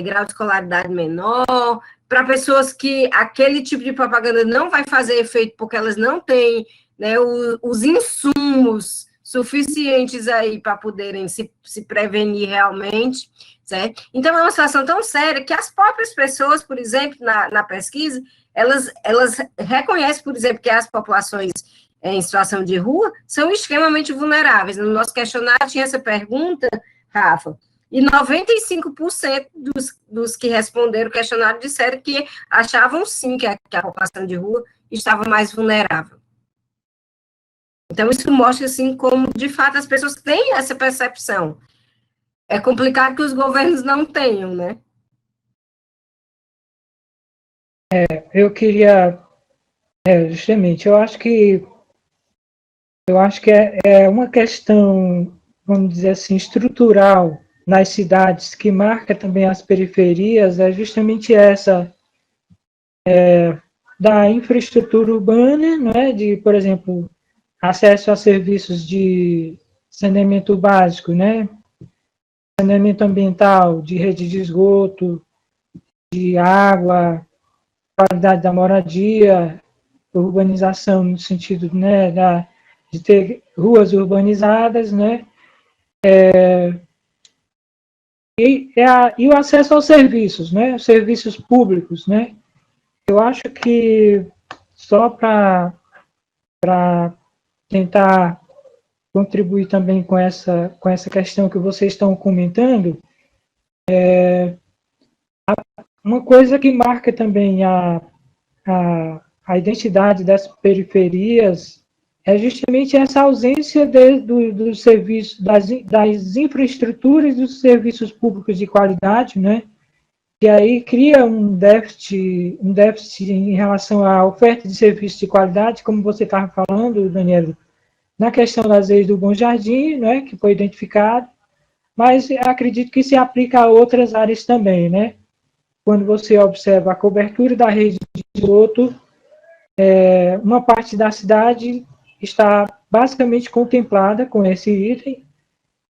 grau de escolaridade menor, para pessoas que aquele tipo de propaganda não vai fazer efeito porque elas não têm, né, os insumos suficientes aí para poderem se prevenir realmente, certo? Então, é uma situação tão séria que as próprias pessoas, por exemplo, na pesquisa, elas reconhecem, por exemplo, que as populações em situação de rua são extremamente vulneráveis. No nosso questionário tinha essa pergunta, Rafa, e 95% dos que responderam o questionário disseram que achavam, sim, que a população de rua estava mais vulnerável. Então, isso mostra, assim, como, de fato, as pessoas têm essa percepção. É complicado que os governos não tenham, né? Eu queria, justamente, eu acho que é uma questão, vamos dizer assim, estrutural nas cidades que marca também as periferias, é justamente essa da infraestrutura urbana, né, de, por exemplo, acesso a serviços de saneamento básico, né, saneamento ambiental, de rede de esgoto, de água, qualidade da moradia, urbanização no sentido, né, de ter ruas urbanizadas, né, e o acesso aos serviços, né, os serviços públicos, né. Eu acho que só para tentar contribuir também com essa questão que vocês estão comentando, uma coisa que marca também a identidade das periferias é justamente essa ausência dos serviços, das infraestruturas dos serviços públicos de qualidade, né? E aí cria um déficit em relação à oferta de serviços de qualidade, como você estava falando, Daniela, na questão das leis do Bom Jardim, né, que foi identificado, mas acredito que se aplica a outras áreas também, né? Quando você observa a cobertura da rede de esgoto, uma parte da cidade está basicamente contemplada com esse item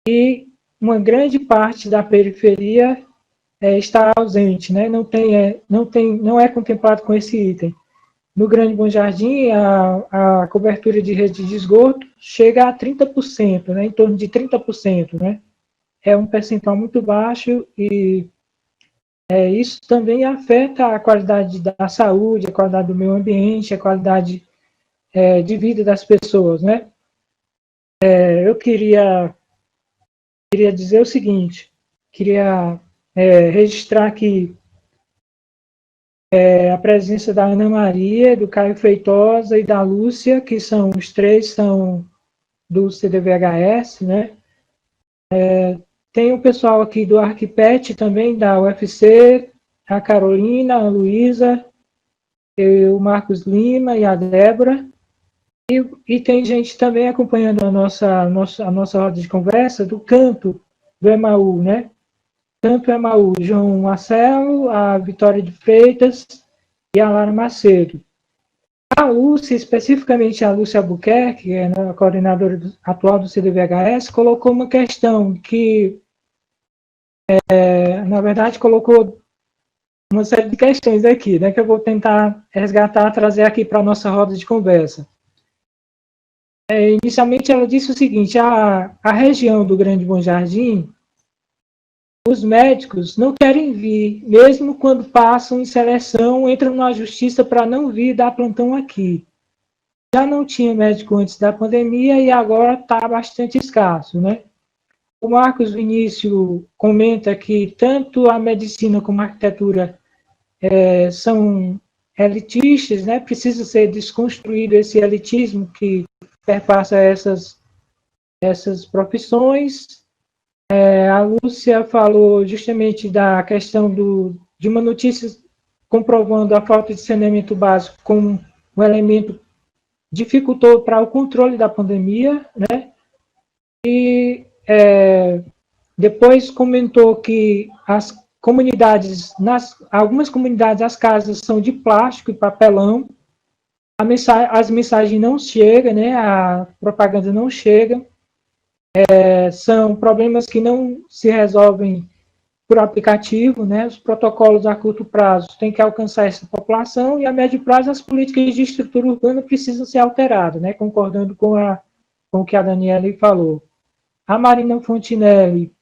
e uma grande parte da periferia está ausente, né? Não é contemplado com esse item. No Grande Bom Jardim, a cobertura de rede de esgoto chega a 30%, né? Em torno de 30%, né? É um percentual muito baixo e isso também afeta a qualidade da saúde, a qualidade do meio ambiente, a qualidade de vida das pessoas, né? Eu queria dizer o seguinte, queria registrar aqui a presença da Ana Maria, do Caio Feitosa e da Lúcia, que são os três são do CDVHS, né? Tem o pessoal aqui do Arquipet também, da UFC, a Carolina, a Luísa, o Marcos Lima e a Débora. E tem gente também acompanhando a nossa roda de conversa do Canto do Emaú, né? Canto Emaú, João Marcelo, a Vitória de Freitas e a Lara Macedo. A Lúcia, especificamente a Lúcia Albuquerque, que é a coordenadora atual do CDVHS, colocou uma questão que, na verdade, colocou uma série de questões aqui, né, que eu vou tentar resgatar, trazer aqui para a nossa roda de conversa. Inicialmente, ela disse o seguinte, a região do Grande Bom Jardim, os médicos não querem vir, mesmo quando passam em seleção, entram na justiça para não vir dar plantão aqui. Já não tinha médico antes da pandemia e agora está bastante escasso, né? O Marcos Vinícius comenta que tanto a medicina como a arquitetura são elitistas, né? Precisa ser desconstruído esse elitismo que perpassa essas profissões. A Lúcia falou justamente da questão de uma notícia comprovando a falta de saneamento básico como um elemento dificultou para o controle da pandemia, né? E depois comentou que as comunidades, algumas comunidades, as casas são de plástico e papelão, as mensagens não chegam, né? A propaganda não chega, são problemas que não se resolvem por aplicativo, né? Os protocolos a curto prazo têm que alcançar essa população e a médio prazo as políticas de estrutura urbana precisam ser alteradas, né? Concordando com o que a Daniela falou. A Marina Fontinelli,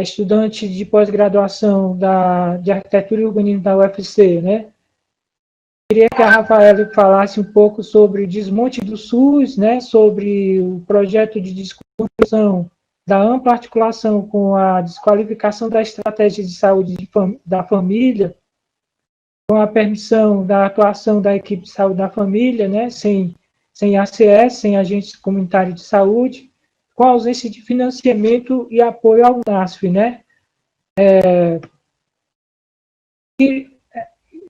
estudante de pós-graduação de arquitetura e urbanismo da UFC, né? Queria que a Rafaela falasse um pouco sobre o desmonte do SUS, né? Sobre o projeto de desconstrução da ampla articulação com a desqualificação da estratégia de saúde da família, com a permissão da atuação da equipe de saúde da família, né, sem ACS, sem agentes comunitários de saúde, com a ausência de financiamento e apoio ao NASF, né. E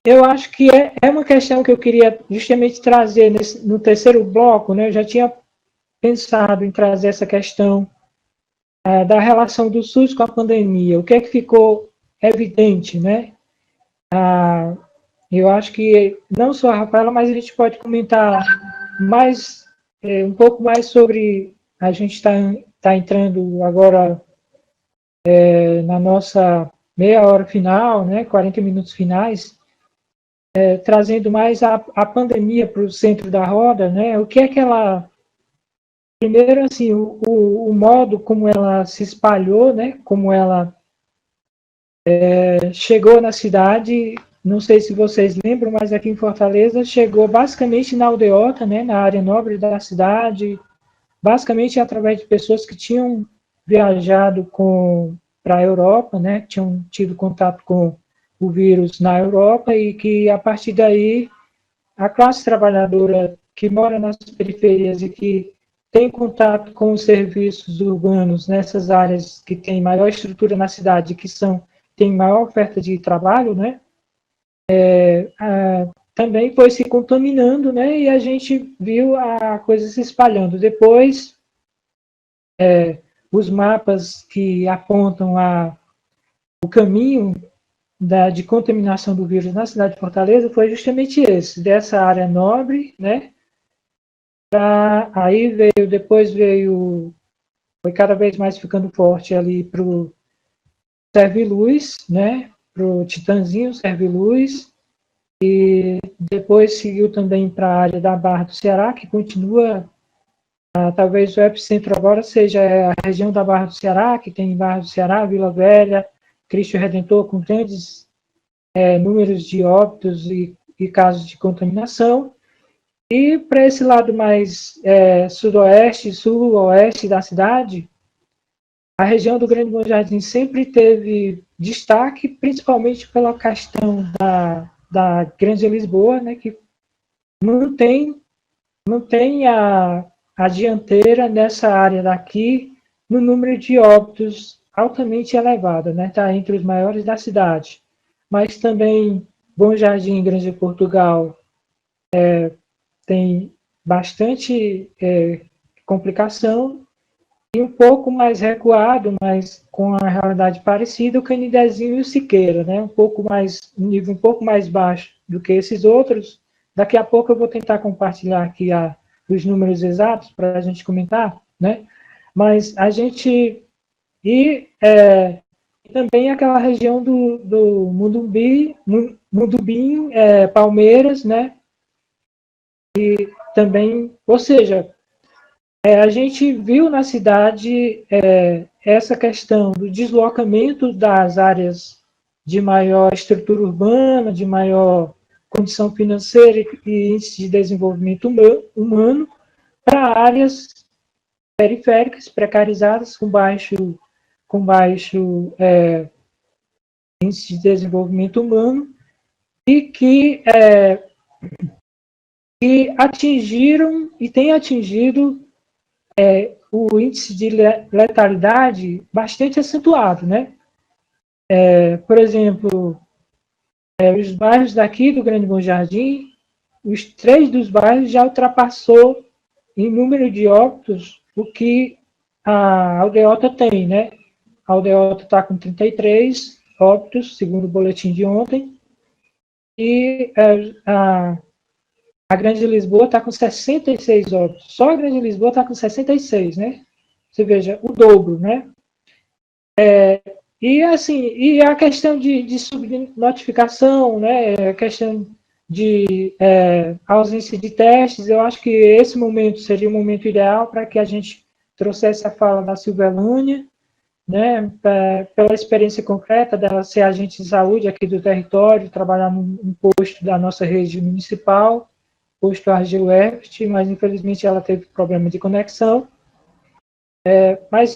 eu acho que é uma questão que eu queria justamente trazer no terceiro bloco, né, eu já tinha pensado em trazer essa questão da relação do SUS com a pandemia. O que é que ficou evidente, né? Eu acho que não só a Rafaela, mas a gente pode comentar mais, um pouco mais sobre, a gente está entrando agora na nossa meia hora final, né, 40 minutos finais, trazendo mais a pandemia para o centro da roda, né? O que é que ela... Primeiro, assim, o modo como ela se espalhou, né, como ela chegou na cidade, não sei se vocês lembram, mas aqui em Fortaleza chegou basicamente na aldeota, né, na área nobre da cidade, basicamente através de pessoas que tinham viajado para a Europa, né, tinham tido contato com o vírus na Europa e que, a partir daí, a classe trabalhadora que mora nas periferias e que tem contato com os serviços urbanos nessas áreas que têm maior estrutura na cidade, que tem maior oferta de trabalho, né? Também foi se contaminando, né? E a gente viu a coisa se espalhando. Depois, os mapas que apontam o caminho de contaminação do vírus na cidade de Fortaleza foi justamente esse, dessa área nobre, né? Aí foi cada vez mais ficando forte ali para o Serviluz, né? Para o Titanzinho, Serviluz, e depois seguiu também para a área da Barra do Ceará, que continua, talvez o epicentro agora seja a região da Barra do Ceará, que tem Barra do Ceará, Vila Velha, Cristo Redentor, com grandes números de óbitos e casos de contaminação. E para esse lado mais sudoeste, sul-oeste da cidade, a região do Grande Bom Jardim sempre teve destaque, principalmente pela questão da Grande Lisboa, né, que não tem a dianteira nessa área daqui no número de óbitos altamente elevado, né, está entre os maiores da cidade. Mas também Bom Jardim, Grande Portugal, tem bastante complicação, e um pouco mais recuado, mas com a realidade parecida, o Canidezinho e o Siqueira, né? Um nível um pouco mais baixo do que esses outros. Daqui a pouco eu vou tentar compartilhar aqui os números exatos para a gente comentar, né? Mas a gente... E também aquela região do Mundumbim, Palmeiras, né? E também, ou seja, a gente viu na cidade essa questão do deslocamento das áreas de maior estrutura urbana, de maior condição financeira e índice de desenvolvimento humano para áreas periféricas, precarizadas, com baixo índice de desenvolvimento humano, e que atingiram e têm atingido o índice de letalidade bastante acentuado, né? Por exemplo, os bairros daqui do Grande Bom Jardim, os 3 dos bairros já ultrapassou em número de óbitos o que a Aldeota tem, né? A Aldeota está com 33 óbitos, segundo o boletim de ontem, e a Grande Lisboa está com 66 óbitos. Só a Grande Lisboa está com 66, né? Você veja, o dobro, né? E assim, e a questão de subnotificação, né? A questão de ausência de testes, eu acho que esse momento seria o momento ideal para que a gente trouxesse a fala da Silvelânia, né, pela experiência concreta dela ser agente de saúde aqui do território, trabalhar num posto da nossa rede municipal, posto Argel Herbst, mas infelizmente ela teve problema de conexão. Mas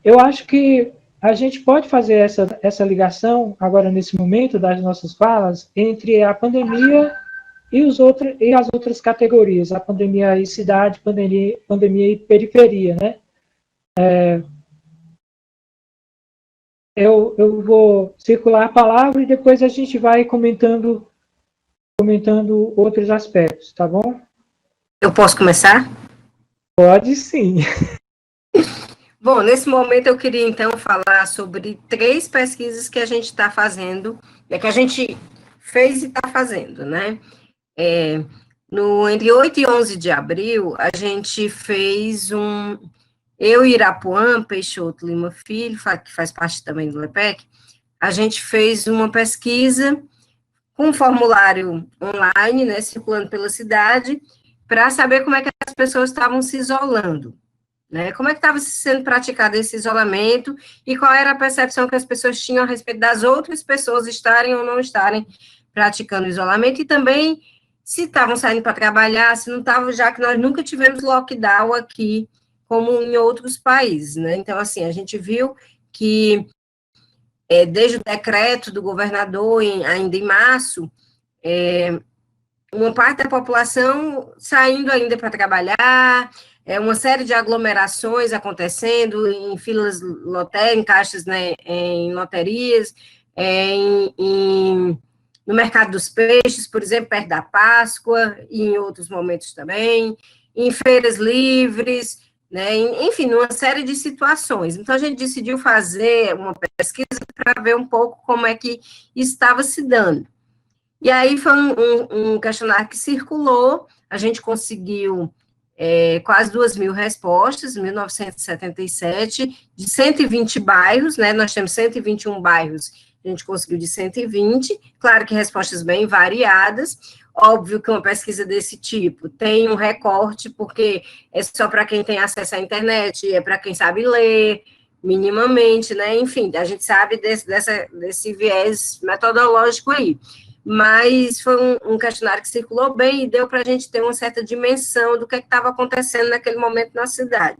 eu acho que a gente pode fazer essa ligação, agora nesse momento das nossas falas, entre a pandemia e as outras categorias, a pandemia e cidade, pandemia e periferia, né? Eu vou circular a palavra e depois a gente vai comentando outros aspectos, tá bom? Eu posso começar? Pode sim. Bom, nesse momento eu queria então falar sobre 3 pesquisas que a gente está fazendo, que a gente fez e está fazendo, né? Entre 8 e 11 de abril, a gente fez eu e Irapuã, Peixoto Lima Filho, que faz parte também do LEPEC, a gente fez uma pesquisa com um formulário online, né, circulando pela cidade, para saber como é que as pessoas estavam se isolando, né, como é que estava sendo praticado esse isolamento e qual era a percepção que as pessoas tinham a respeito das outras pessoas estarem ou não estarem praticando isolamento e também se estavam saindo para trabalhar, se não estavam, já que nós nunca tivemos lockdown aqui, como em outros países, né? Então, assim, a gente viu que, desde o decreto do governador, ainda em março, uma parte da população saindo ainda para trabalhar, uma série de aglomerações acontecendo em filas lotéricas, em caixas, né, em loterias, no mercado dos peixes, por exemplo, perto da Páscoa, e em outros momentos também, em feiras livres, né, enfim, uma série de situações. Então, a gente decidiu fazer uma pesquisa para ver um pouco como é que estava se dando. E aí foi um questionário que circulou, a gente conseguiu quase 2.000 respostas, 1.977, de 120 bairros, né, nós temos 121 bairros, a gente conseguiu de 120, claro que respostas bem variadas, óbvio que uma pesquisa desse tipo tem um recorte, porque é só para quem tem acesso à internet, é para quem sabe ler, minimamente, né, enfim, a gente sabe desse viés metodológico aí, mas foi um questionário que circulou bem e deu para a gente ter uma certa dimensão do que estava acontecendo naquele momento na cidade.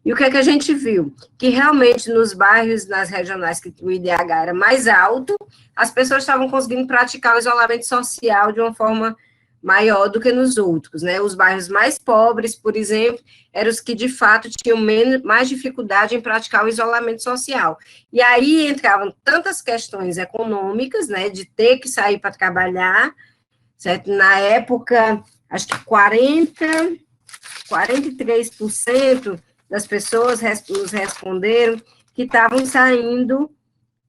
E o que a gente viu? Que realmente nos bairros, nas regionais que o IDH era mais alto, as pessoas estavam conseguindo praticar o isolamento social de uma forma maior do que nos outros, né? Os bairros mais pobres, por exemplo, eram os que de fato tinham mais dificuldade em praticar o isolamento social. E aí entravam tantas questões econômicas, né, de ter que sair para trabalhar, certo? Na época, acho que 43% das pessoas nos responderam que estavam saindo,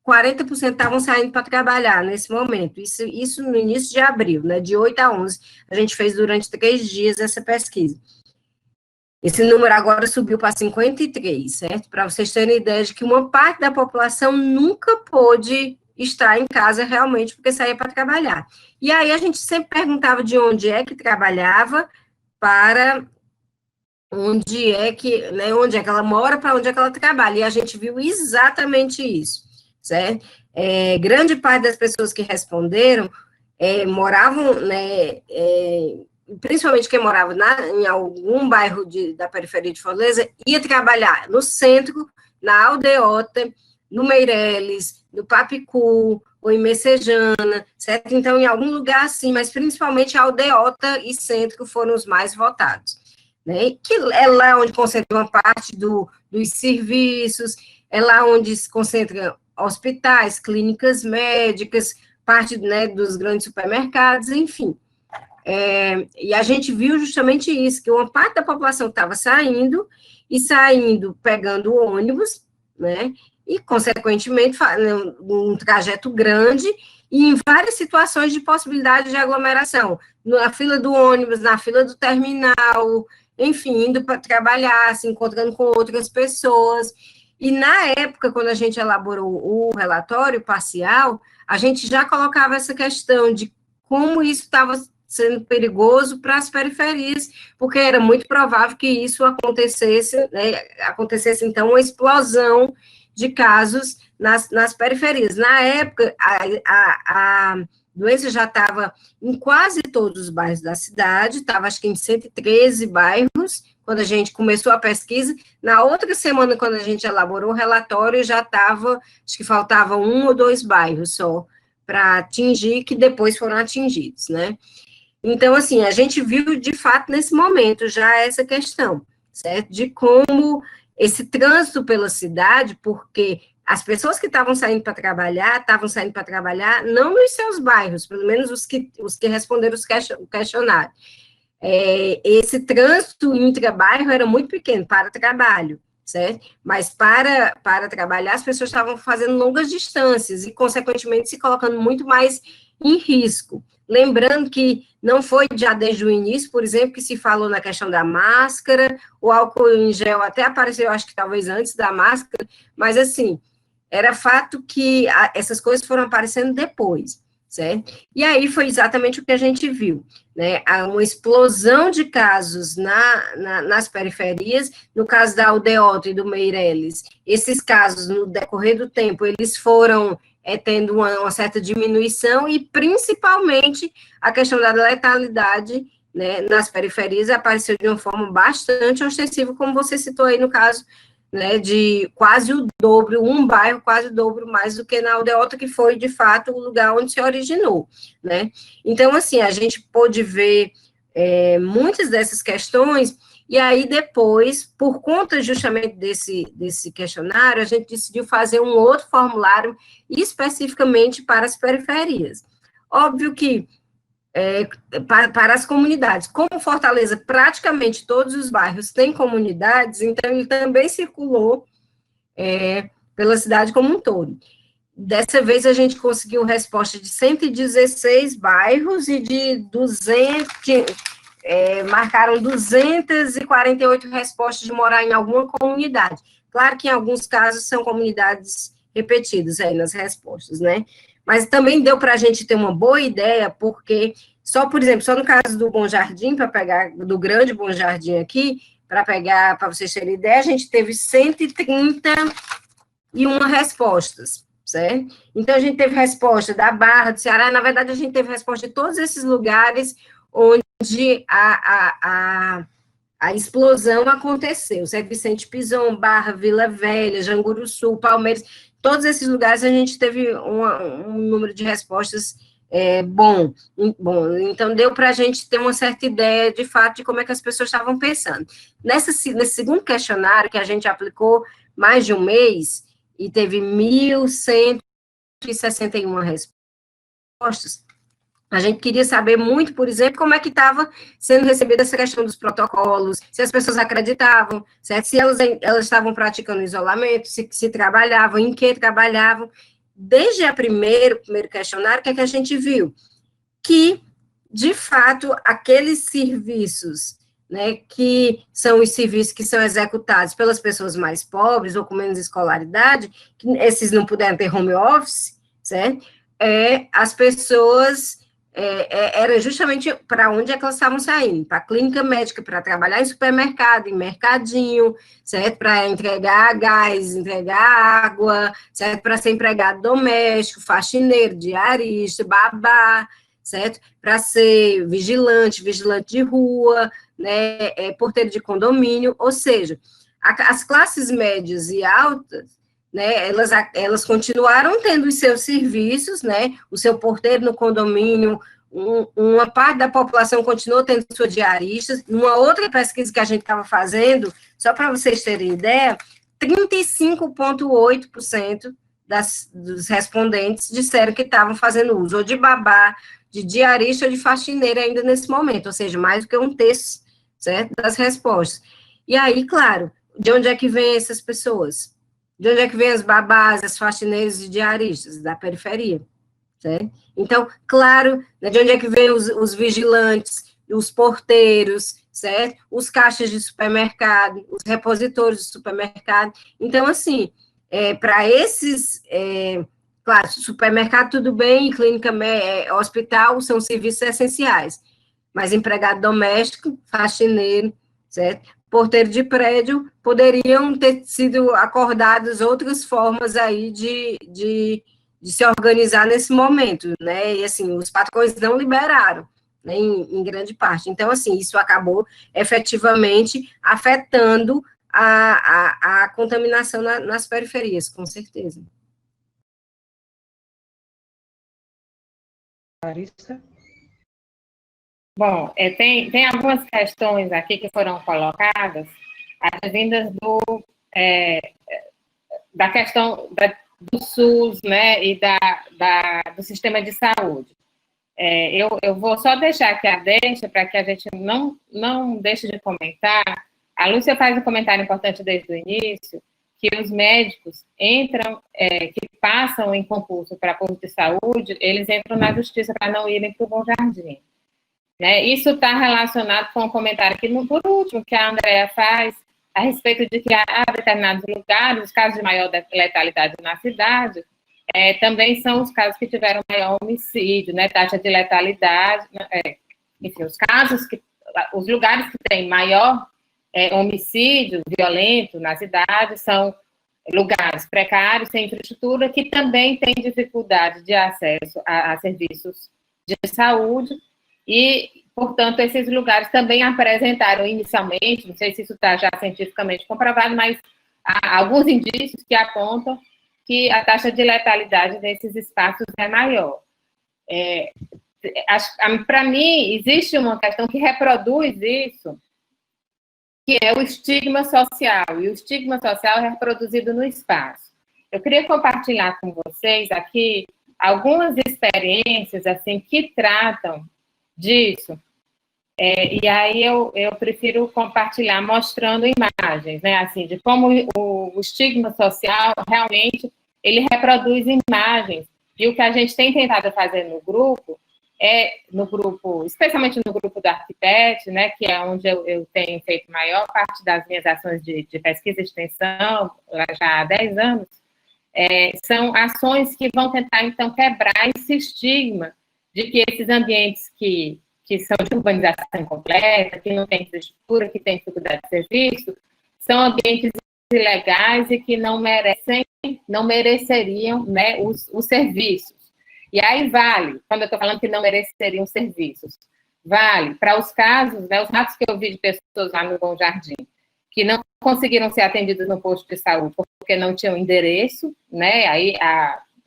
40% estavam saindo para trabalhar nesse momento, isso no início de abril, né, de 8 a 11, a gente fez durante 3 dias essa pesquisa. Esse número agora subiu para 53, certo? Para vocês terem ideia de que uma parte da população nunca pôde estar em casa realmente porque saía para trabalhar. E aí a gente sempre perguntava de onde é que trabalhava para onde é que ela mora, para onde é que ela trabalha, e a gente viu exatamente isso, certo? Grande parte das pessoas que responderam moravam, né, principalmente quem morava em algum bairro da periferia de Fortaleza, ia trabalhar no centro, na Aldeota, no Meireles, no Papicu, ou em Messejana, certo? Então, em algum lugar assim, mas principalmente Aldeota e Centro foram os mais votados, né? Que é lá onde concentra uma parte dos serviços, é lá onde se concentra hospitais, clínicas médicas, parte, né, dos grandes supermercados, enfim. E a gente viu justamente isso, que uma parte da população estava saindo, pegando ônibus, né, e, consequentemente, um trajeto grande, e em várias situações de possibilidade de aglomeração, na fila do ônibus, na fila do terminal, enfim, indo para trabalhar, se encontrando com outras pessoas. E, na época, quando a gente elaborou o relatório parcial, a gente já colocava essa questão de como isso estava sendo perigoso para as periferias, porque era muito provável que isso acontecesse, né, então, uma explosão de casos nas periferias. Na época, a doença já estava em quase todos os bairros da cidade, estava acho que em 113 bairros, quando a gente começou a pesquisa. Na outra semana, quando a gente elaborou o relatório, já estava, acho que faltava 1 ou 2 bairros só para atingir, que depois foram atingidos, né? Então, assim, a gente viu, de fato, nesse momento, já essa questão, certo? De como esse trânsito pela cidade, porque as pessoas que estavam saindo para trabalhar não nos seus bairros, pelo menos os que responderam o questionário. Esse trânsito intra-bairro era muito pequeno para trabalho, certo? Mas para trabalhar, as pessoas estavam fazendo longas distâncias e, consequentemente, se colocando muito mais em risco. Lembrando que não foi já desde o início, por exemplo, que se falou na questão da máscara, o álcool em gel até apareceu, acho que talvez antes da máscara, mas, assim, era fato que essas coisas foram aparecendo depois, certo? E aí foi exatamente o que a gente viu, né? Uma explosão de casos nas periferias. No caso da Aldeota e do Meireles, esses casos, no decorrer do tempo, eles foram tendo uma certa diminuição, e principalmente a questão da letalidade, né, nas periferias apareceu de uma forma bastante ostensiva, como você citou aí no caso, né, de quase o dobro, um bairro quase o dobro mais do que na Aldeota, que foi, de fato, o lugar onde se originou, né? Então, assim, a gente pôde ver muitas dessas questões, e aí depois, por conta justamente desse questionário, a gente decidiu fazer um outro formulário especificamente para as periferias. Óbvio que para as comunidades, como Fortaleza, praticamente todos os bairros têm comunidades, então ele também circulou pela cidade como um todo. Dessa vez a gente conseguiu resposta de 116 bairros e de 200, marcaram 248 respostas de morar em alguma comunidade. Claro que em alguns casos são comunidades repetidas aí nas respostas, né? Mas também deu para a gente ter uma boa ideia, porque por exemplo, só no caso do Bom Jardim, para pegar, do Grande Bom Jardim aqui, para vocês terem ideia, a gente teve 131 respostas, certo? Então, a gente teve resposta da Barra, do Ceará, na verdade, a gente teve resposta de todos esses lugares onde a explosão aconteceu, certo? Vicente Pison, Barra, Vila Velha, Janguru Sul, Palmeiras, todos esses lugares a gente teve um número de respostas bom, então deu para a gente ter uma certa ideia, de fato, de como é que as pessoas estavam pensando. Nesse segundo questionário, que a gente aplicou mais de um mês, e teve 1.161 respostas, a gente queria saber muito, por exemplo, como é que estava sendo recebida essa questão dos protocolos, se as pessoas acreditavam, certo? Se elas estavam praticando isolamento, se trabalhavam, em que trabalhavam. Desde o primeiro questionário, o que é que a gente viu? Que, de fato, aqueles serviços, né, que são os serviços que são executados pelas pessoas mais pobres ou com menos escolaridade, que esses não puderam ter home office, certo? As pessoas era justamente para onde é que elas estavam saindo, para a clínica médica, para trabalhar em supermercado, em mercadinho, certo? Para entregar gás, entregar água, certo? Para ser empregado doméstico, faxineiro, diarista, babá, certo? Para ser vigilante de rua, né? Porteiro de condomínio, ou seja, as classes médias e altas, né, elas continuaram tendo os seus serviços, né, o seu porteiro no condomínio, uma parte da população continuou tendo sua diarista. Numa outra pesquisa que a gente estava fazendo, só para vocês terem ideia, 35,8% dos respondentes disseram que estavam fazendo uso ou de babá, de diarista ou de faxineira ainda nesse momento, ou seja, mais do que um terço, certo, das respostas. E aí, claro, de onde é que vêm essas pessoas? De onde é que vêm as babás, as faxineiras e diaristas? Da periferia, certo? Então, claro, né, de onde é que vêm os vigilantes, os porteiros, certo? Os caixas de supermercado, os repositores de supermercado. Então, assim, para esses, claro, supermercado tudo bem, clínica, hospital são serviços essenciais, mas empregado doméstico, faxineiro, certo? Porteiro de prédio, poderiam ter sido acordadas outras formas aí de se organizar nesse momento, né? E, assim, os patrões não liberaram, né, em grande parte. Então, assim, isso acabou efetivamente afetando a contaminação nas periferias, com certeza. Larissa? Bom, tem algumas questões aqui que foram colocadas, advindas da questão do SUS, né, e do sistema de saúde. Eu vou só deixar aqui a deixa para que a gente não deixe de comentar. A Lúcia faz um comentário importante desde o início, que os médicos que passam em concurso para posto de saúde, eles entram na justiça para não irem para o Bom Jardim. Né? Isso está relacionado com o comentário que, por último, que a Andrea faz a respeito de que há determinados lugares, os casos de maior letalidade na cidade, também são os casos que tiveram maior homicídio, né, taxa de letalidade, enfim, os lugares que têm maior homicídio violento na cidade são lugares precários, sem infraestrutura, que também têm dificuldade de acesso a serviços de saúde. E, portanto, esses lugares também apresentaram inicialmente, não sei se isso está já cientificamente comprovado, mas há alguns indícios que apontam que a taxa de letalidade nesses espaços é maior. Para mim, existe uma questão que reproduz isso, que é o estigma social, e o estigma social é reproduzido no espaço. Eu queria compartilhar com vocês aqui algumas experiências assim, que tratam disso, e aí eu prefiro compartilhar mostrando imagens, né, assim, de como o estigma social realmente ele reproduz imagens, e o que a gente tem tentado fazer no grupo, especialmente no grupo do Arquipet, né, que é onde eu tenho feito maior parte das minhas ações de pesquisa e extensão, já há 10 anos, são ações que vão tentar, então, quebrar esse estigma de que esses ambientes que são de urbanização completa, que não tem infraestrutura, que tem dificuldade de serviço, são ambientes ilegais e que não mereceriam, né, os serviços. E aí vale, quando eu estou falando que não mereceriam serviços, vale para os casos, né, os relatos que eu vi de pessoas lá no Bom Jardim, que não conseguiram ser atendidas no posto de saúde porque não tinham endereço, né, aí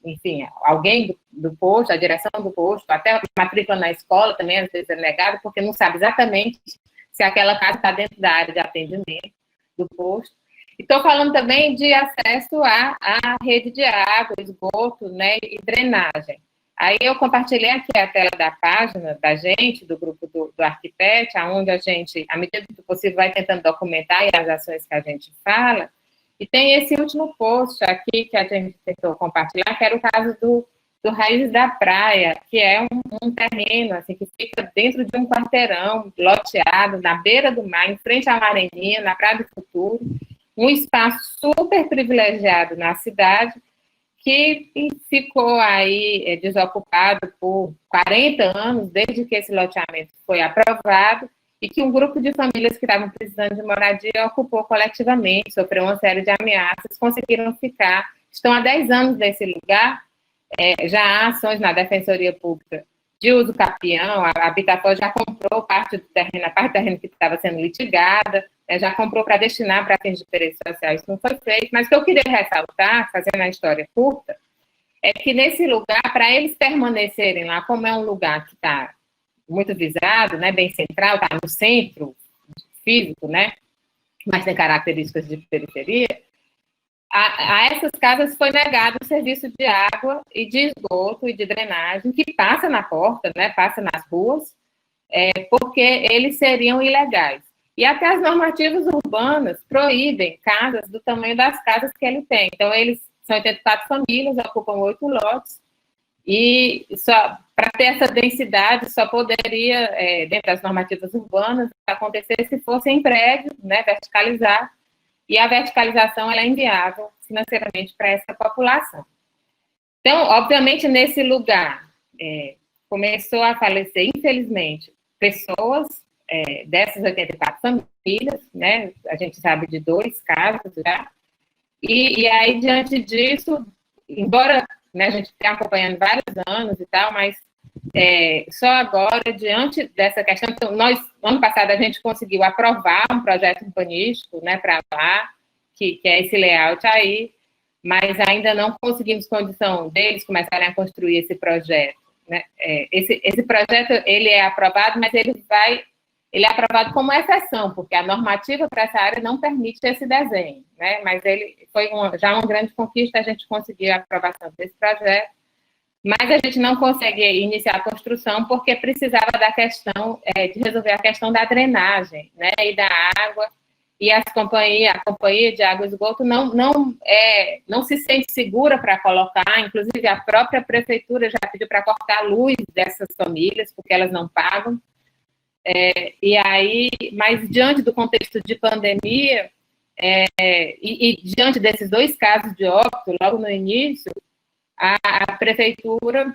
enfim, alguém do posto, a direção do posto, até a matrícula na escola também, às vezes é negada, porque não sabe exatamente se aquela casa está dentro da área de atendimento do posto. Estou falando também de acesso à rede de água, esgoto, né, e drenagem. Aí eu compartilhei aqui a tela da página da gente, do grupo do Arquipet, onde a gente, à medida do possível, vai tentando documentar as ações que a gente fala. E tem esse último post aqui que a gente tentou compartilhar, que era o caso do Raízes da Praia, que é um terreno assim, que fica dentro de um quarteirão loteado, na beira do mar, em frente à Mareninha, na Praia do Futuro, um espaço super privilegiado na cidade, que ficou aí desocupado por 40 anos, desde que esse loteamento foi aprovado, e que um grupo de famílias que estavam precisando de moradia ocupou coletivamente, sofreu uma série de ameaças, conseguiram ficar, estão há 10 anos nesse lugar, já há ações na Defensoria Pública de uso capião, a Habitafor já comprou parte do terreno, a parte do terreno que estava sendo litigada, já comprou para destinar para fins de interesse social. Isso não foi feito, mas o que eu queria ressaltar, fazendo a história curta, é que nesse lugar, para eles permanecerem lá, como é um lugar que está muito visado, né, bem central, está no centro físico, né, mas tem características de periferia, a essas casas foi negado o serviço de água e de esgoto e de drenagem, que passa na porta, né, passa nas ruas, porque eles seriam ilegais. E até as normativas urbanas proíbem casas do tamanho das casas que ele tem. Então, eles são 84 famílias, ocupam 8 lotes, e só para ter essa densidade só poderia, dentro das normativas urbanas, acontecer se fosse em prédio, né, verticalizar, e a verticalização ela é inviável financeiramente para essa população. Então, obviamente, nesse lugar, começou a falecer, infelizmente, pessoas dessas 84 famílias, né, a gente sabe de 2 casos já, e aí, diante disso, embora, né, a gente tenha acompanhando vários anos e tal, mas só agora, diante dessa questão, então, ano passado, a gente conseguiu aprovar um projeto urbanístico, né, para lá, que é esse layout aí, mas ainda não conseguimos condição deles começarem a construir esse projeto, né? Esse projeto, ele é aprovado, mas ele é aprovado como exceção, porque a normativa para essa área não permite esse desenho, né? Mas ele foi já uma grande conquista a gente conseguir a aprovação desse projeto, mas a gente não consegue iniciar a construção porque precisava da questão, de resolver a questão da drenagem, né? E da água, e a companhia de água e esgoto não se sente segura para colocar, inclusive a própria prefeitura já pediu para cortar a luz dessas famílias, porque elas não pagam. E aí, mas diante do contexto de pandemia, e diante desses 2 casos de óbito, logo no início, a prefeitura,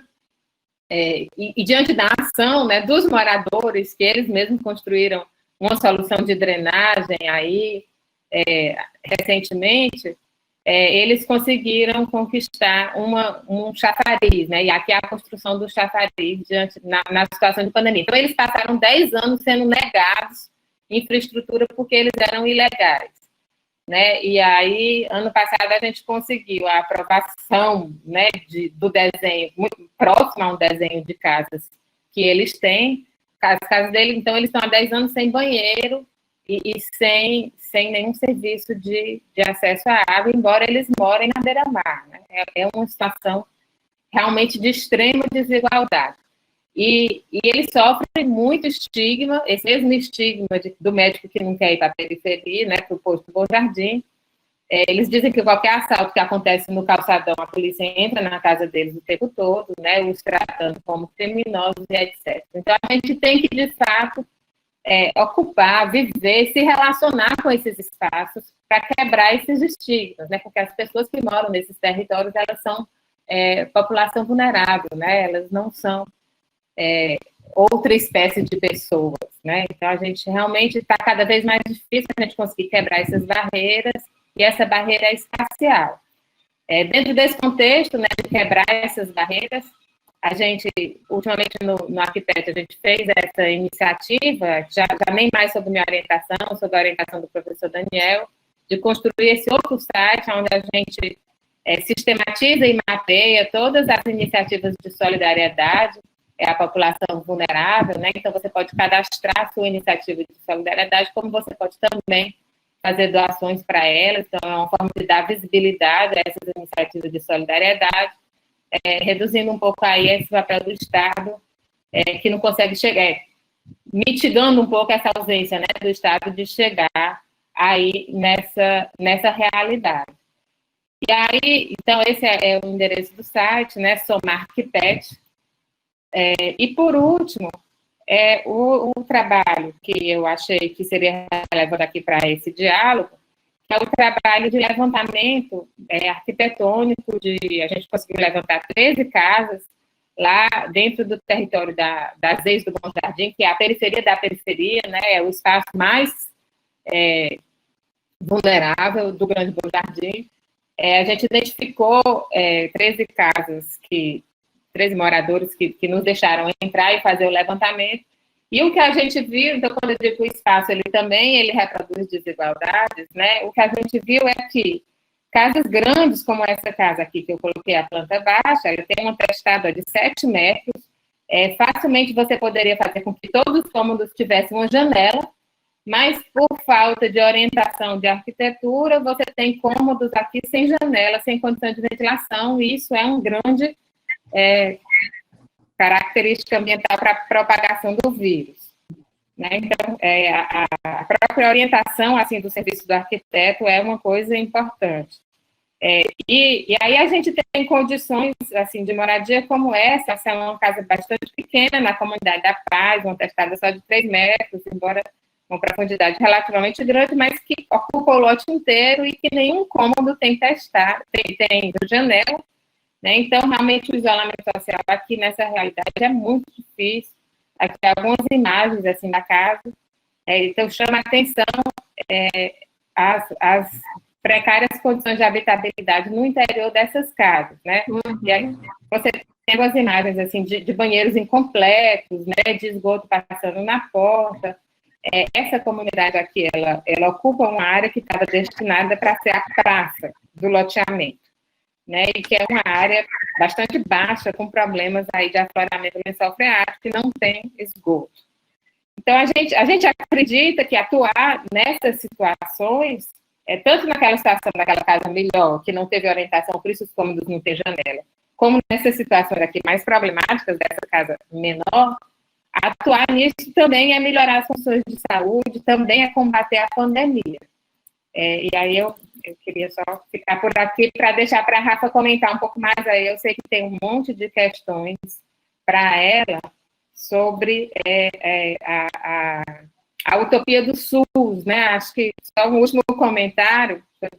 e diante da ação, né, dos moradores, que eles mesmos construíram uma solução de drenagem aí, recentemente, eles conseguiram conquistar um chafariz, né? E aqui é a construção do chafariz na situação de pandemia. Então, eles passaram 10 anos sendo negados infraestrutura porque eles eram ilegais, né? E aí, ano passado, a gente conseguiu a aprovação, né, do desenho, muito próximo a um desenho de casas que eles têm. As casas dele, então, eles estão há 10 anos sem banheiro e sem nenhum serviço de acesso à água, embora eles morem na beira-mar, né? É uma situação realmente de extrema desigualdade. E eles sofrem muito estigma, esse mesmo estigma do médico que não quer ir para a periferia, né, para o posto Bom Jardim. Eles dizem que qualquer assalto que acontece no calçadão, a polícia entra na casa deles o tempo todo, né, os tratando como criminosos e etc. Então, a gente tem que, de fato, ocupar, viver, se relacionar com esses espaços para quebrar esses estigmas, né, porque as pessoas que moram nesses territórios, elas são população vulnerável, né, elas não são outra espécie de pessoas, né, então a gente realmente está cada vez mais difícil a gente conseguir quebrar essas barreiras, e essa barreira é espacial. Dentro desse contexto, né, de quebrar essas barreiras, a gente, ultimamente no Arquiteto, a gente fez essa iniciativa, já nem mais sob minha orientação, sob a orientação do professor Daniel, de construir esse outro site, onde a gente sistematiza e mapeia todas as iniciativas de solidariedade, a população vulnerável, né? Então, você pode cadastrar a sua iniciativa de solidariedade, como você pode também fazer doações para elas. Então, é uma forma de dar visibilidade a essas iniciativas de solidariedade, reduzindo um pouco aí esse papel do Estado, que não consegue chegar, mitigando um pouco essa ausência, né, do Estado de chegar aí nessa realidade. E aí, então, esse é o endereço do site, né, Somar Arquitete. E, por último, o trabalho que eu achei que seria relevante aqui para esse diálogo, é o trabalho de levantamento arquitetônico, a gente conseguiu levantar 13 casas lá dentro do território das ex do Bom Jardim, que é a periferia da periferia, né, é o espaço mais vulnerável do Grande Bom Jardim. A gente identificou 13 casas 13 moradores que nos deixaram entrar e fazer o levantamento, E o que a gente viu, então, quando eu digo que o espaço ele reproduz desigualdades, né? O que a gente viu é que casas grandes, como essa casa aqui, que eu coloquei a planta baixa, ela tem uma testada de 7 metros, facilmente você poderia fazer com que todos os cômodos tivessem uma janela, mas por falta de orientação de arquitetura, você tem cômodos aqui sem janela, sem condição de ventilação, e isso é um grande característica ambiental para a propagação do vírus. Né? Então, a própria orientação assim, do serviço do arquiteto é uma coisa importante. E aí a gente tem condições assim, de moradia como essa é uma casa bastante pequena na comunidade da Paz, uma testada só de 3 metros, embora uma profundidade relativamente grande, mas que ocupa o lote inteiro e que nenhum cômodo tem janela. Né? Então, realmente, o isolamento social aqui nessa realidade é muito difícil. Aqui algumas imagens assim da casa. Então, chama a atenção as precárias condições de habitabilidade no interior dessas casas. Né? E aí, você tem algumas imagens assim, de banheiros incompletos, né? De esgoto passando na porta. Essa comunidade aqui, ela ocupa uma área que estava destinada para ser a praça do loteamento. Né, e que é uma área bastante baixa, com problemas aí de afloramento do lençol freático, que não tem esgoto. Então, a gente acredita que atuar nessas situações, tanto naquela situação daquela casa melhor, que não teve orientação, por isso os cômodos não têm janela, como nessas situações aqui mais problemáticas dessa casa menor, atuar nisso também é melhorar as condições de saúde, também é combater a pandemia. E aí eu queria só ficar por aqui para deixar para a Rafa comentar um pouco mais aí. Eu sei que tem um monte de questões para ela sobre a utopia do SUS, né? Acho que só um último comentário, eu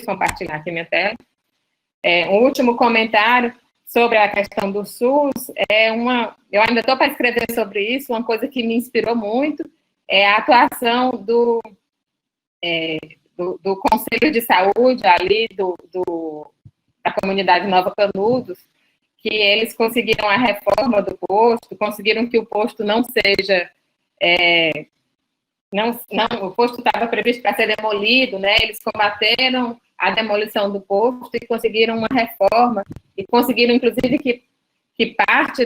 compartilhar aqui minha tela. Um último comentário sobre a questão do SUS, eu ainda estou para escrever sobre isso, uma coisa que me inspirou muito é a atuação do Conselho de Saúde ali da comunidade Nova Canudos, que eles conseguiram a reforma do posto, conseguiram que o posto não seja... o posto estava previsto para ser demolido, né? Eles combateram a demolição do posto e conseguiram uma reforma, e conseguiram, inclusive, que parte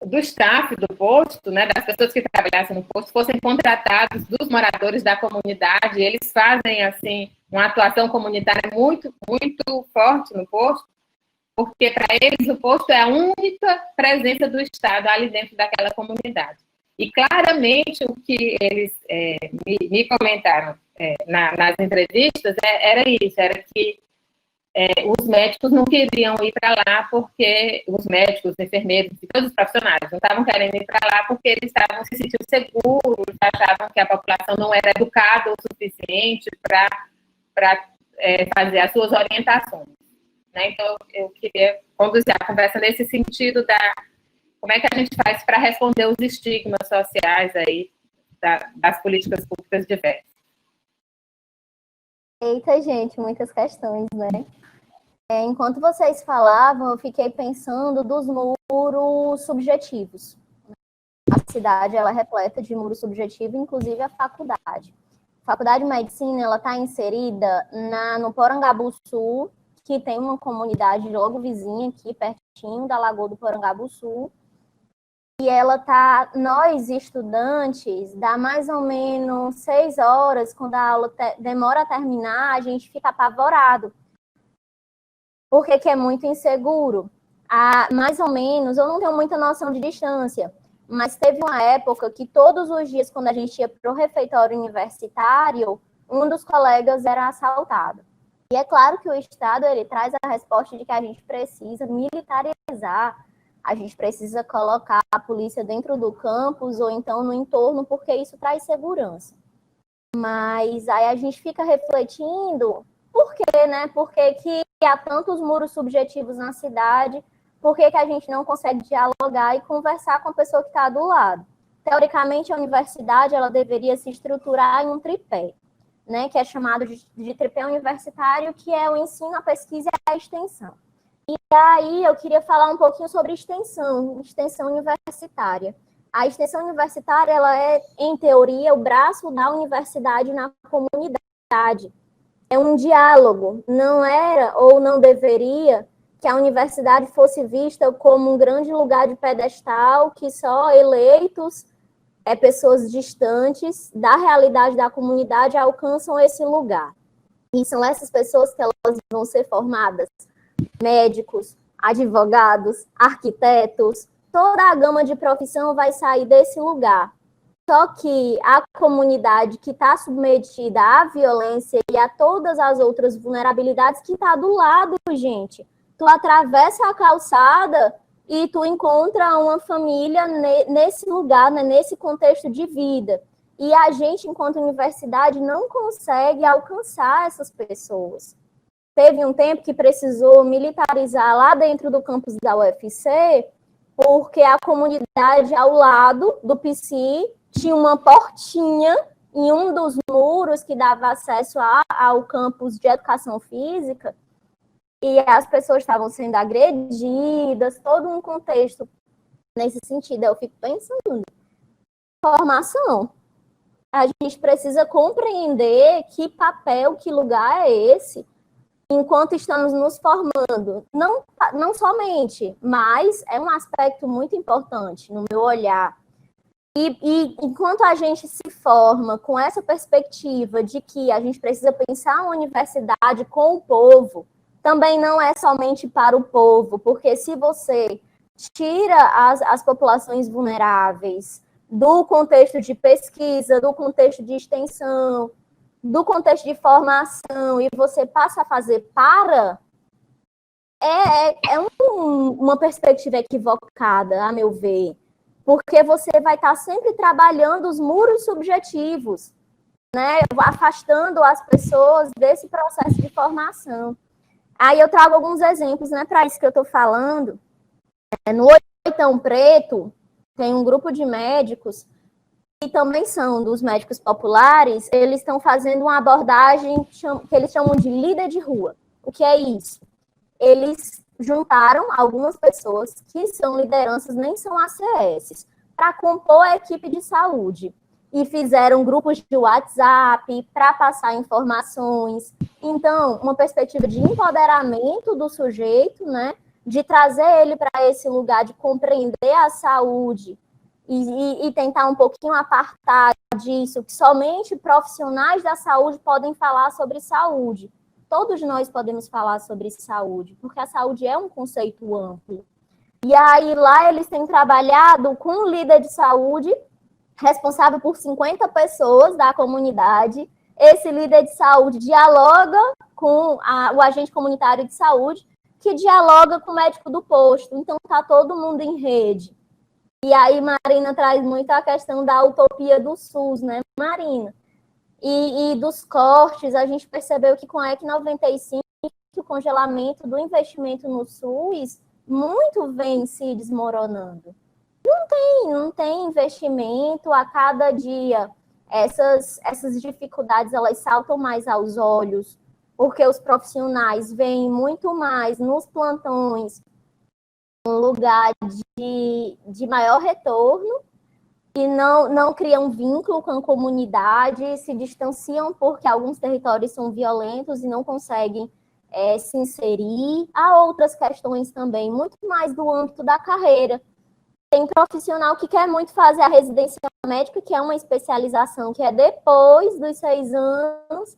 do staff do posto, né, das pessoas que trabalhassem no posto, fossem contratados dos moradores da comunidade. Eles fazem, assim, uma atuação comunitária muito, muito forte no posto, porque para eles o posto é a única presença do Estado ali dentro daquela comunidade. E claramente o que eles me comentaram nas entrevistas era isso, era que os médicos não queriam ir para lá porque os médicos, os enfermeiros e todos os profissionais não estavam querendo ir para lá porque eles estavam se sentindo seguros, achavam que a população não era educada o suficiente para fazer as suas orientações. Né? Então, eu queria conduzir a conversa nesse sentido como é que a gente faz para responder os estigmas sociais aí das políticas públicas diversas. Eita, gente, muitas questões, né? Enquanto vocês falavam, eu fiquei pensando dos muros subjetivos. A cidade, ela é repleta de muros subjetivos, inclusive a faculdade. A Faculdade de Medicina, ela está inserida no Porangabuçu, que tem uma comunidade logo vizinha aqui, pertinho da Lagoa do Porangabuçu. E nós, estudantes, dá mais ou menos 6 horas, quando a aula demora a terminar, a gente fica apavorado. Porque que é muito inseguro. Mais ou menos, eu não tenho muita noção de distância, mas teve uma época que todos os dias, quando a gente ia para o refeitório universitário, um dos colegas era assaltado. E é claro que o Estado ele traz a resposta de que a gente precisa militarizar, a gente precisa colocar a polícia dentro do campus ou então no entorno, porque isso traz segurança. Mas aí a gente fica refletindo, por quê, né? Por que há tantos muros subjetivos na cidade? Por que a gente não consegue dialogar e conversar com a pessoa que está do lado? Teoricamente, a universidade ela deveria se estruturar em um tripé, né? Que é chamado de tripé universitário, que é o ensino, a pesquisa e a extensão. E aí eu queria falar um pouquinho sobre extensão universitária. A extensão universitária, ela é, em teoria, o braço da universidade na comunidade. É um diálogo. Não era ou não deveria que a universidade fosse vista como um grande lugar de pedestal, que só eleitos, pessoas distantes da realidade da comunidade alcançam esse lugar. E são essas pessoas que elas vão ser formadas, médicos, advogados, arquitetos, toda a gama de profissão vai sair desse lugar. Só que a comunidade que está submetida à violência e a todas as outras vulnerabilidades que está do lado, gente. Tu atravessa a calçada e tu encontra uma família nesse lugar, né, nesse contexto de vida. E a gente, enquanto universidade, não consegue alcançar essas pessoas. Teve um tempo que precisou militarizar lá dentro do campus da UFC, porque a comunidade ao lado do PC tinha uma portinha em um dos muros que dava acesso ao campus de educação física, e as pessoas estavam sendo agredidas, todo um contexto nesse sentido. Eu fico pensando, formação. A gente precisa compreender que papel, que lugar é esse, enquanto estamos nos formando. Não somente, mas é um aspecto muito importante no meu olhar. E enquanto a gente se forma com essa perspectiva de que a gente precisa pensar uma universidade com o povo, também não é somente para o povo, porque se você tira as populações vulneráveis do contexto de pesquisa, do contexto de extensão, do contexto de formação, e você passa a fazer uma perspectiva equivocada, a meu ver, porque você vai estar sempre trabalhando os muros subjetivos, né, afastando as pessoas desse processo de formação. Aí eu trago alguns exemplos, né, para isso que eu estou falando. No Oitão Preto, tem um grupo de médicos, que também são dos médicos populares, eles estão fazendo uma abordagem que eles chamam de líder de rua. O que é isso? Eles juntaram algumas pessoas que são lideranças, nem são ACS, para compor a equipe de saúde. E fizeram grupos de WhatsApp para passar informações. Então, uma perspectiva de empoderamento do sujeito, né? De trazer ele para esse lugar de compreender a saúde e tentar um pouquinho apartar disso, que somente profissionais da saúde podem falar sobre saúde. Todos nós podemos falar sobre saúde, porque a saúde é um conceito amplo. E aí, lá eles têm trabalhado com um líder de saúde, responsável por 50 pessoas da comunidade. Esse líder de saúde dialoga com o agente comunitário de saúde, que dialoga com o médico do posto. Então, está todo mundo em rede. E aí, Marina traz muito a questão da utopia do SUS, né, Marina? E dos cortes, a gente percebeu que com a EC 95, o congelamento do investimento no SUS, muito vem se desmoronando. Não tem investimento, a cada dia essas dificuldades elas saltam mais aos olhos, porque os profissionais veem muito mais nos plantões um lugar de maior retorno e não criam vínculo com a comunidade, se distanciam porque alguns territórios são violentos e não conseguem se inserir. Há outras questões também, muito mais do âmbito da carreira. Tem profissional que quer muito fazer a residência médica, que é uma especialização que é depois dos 6 anos,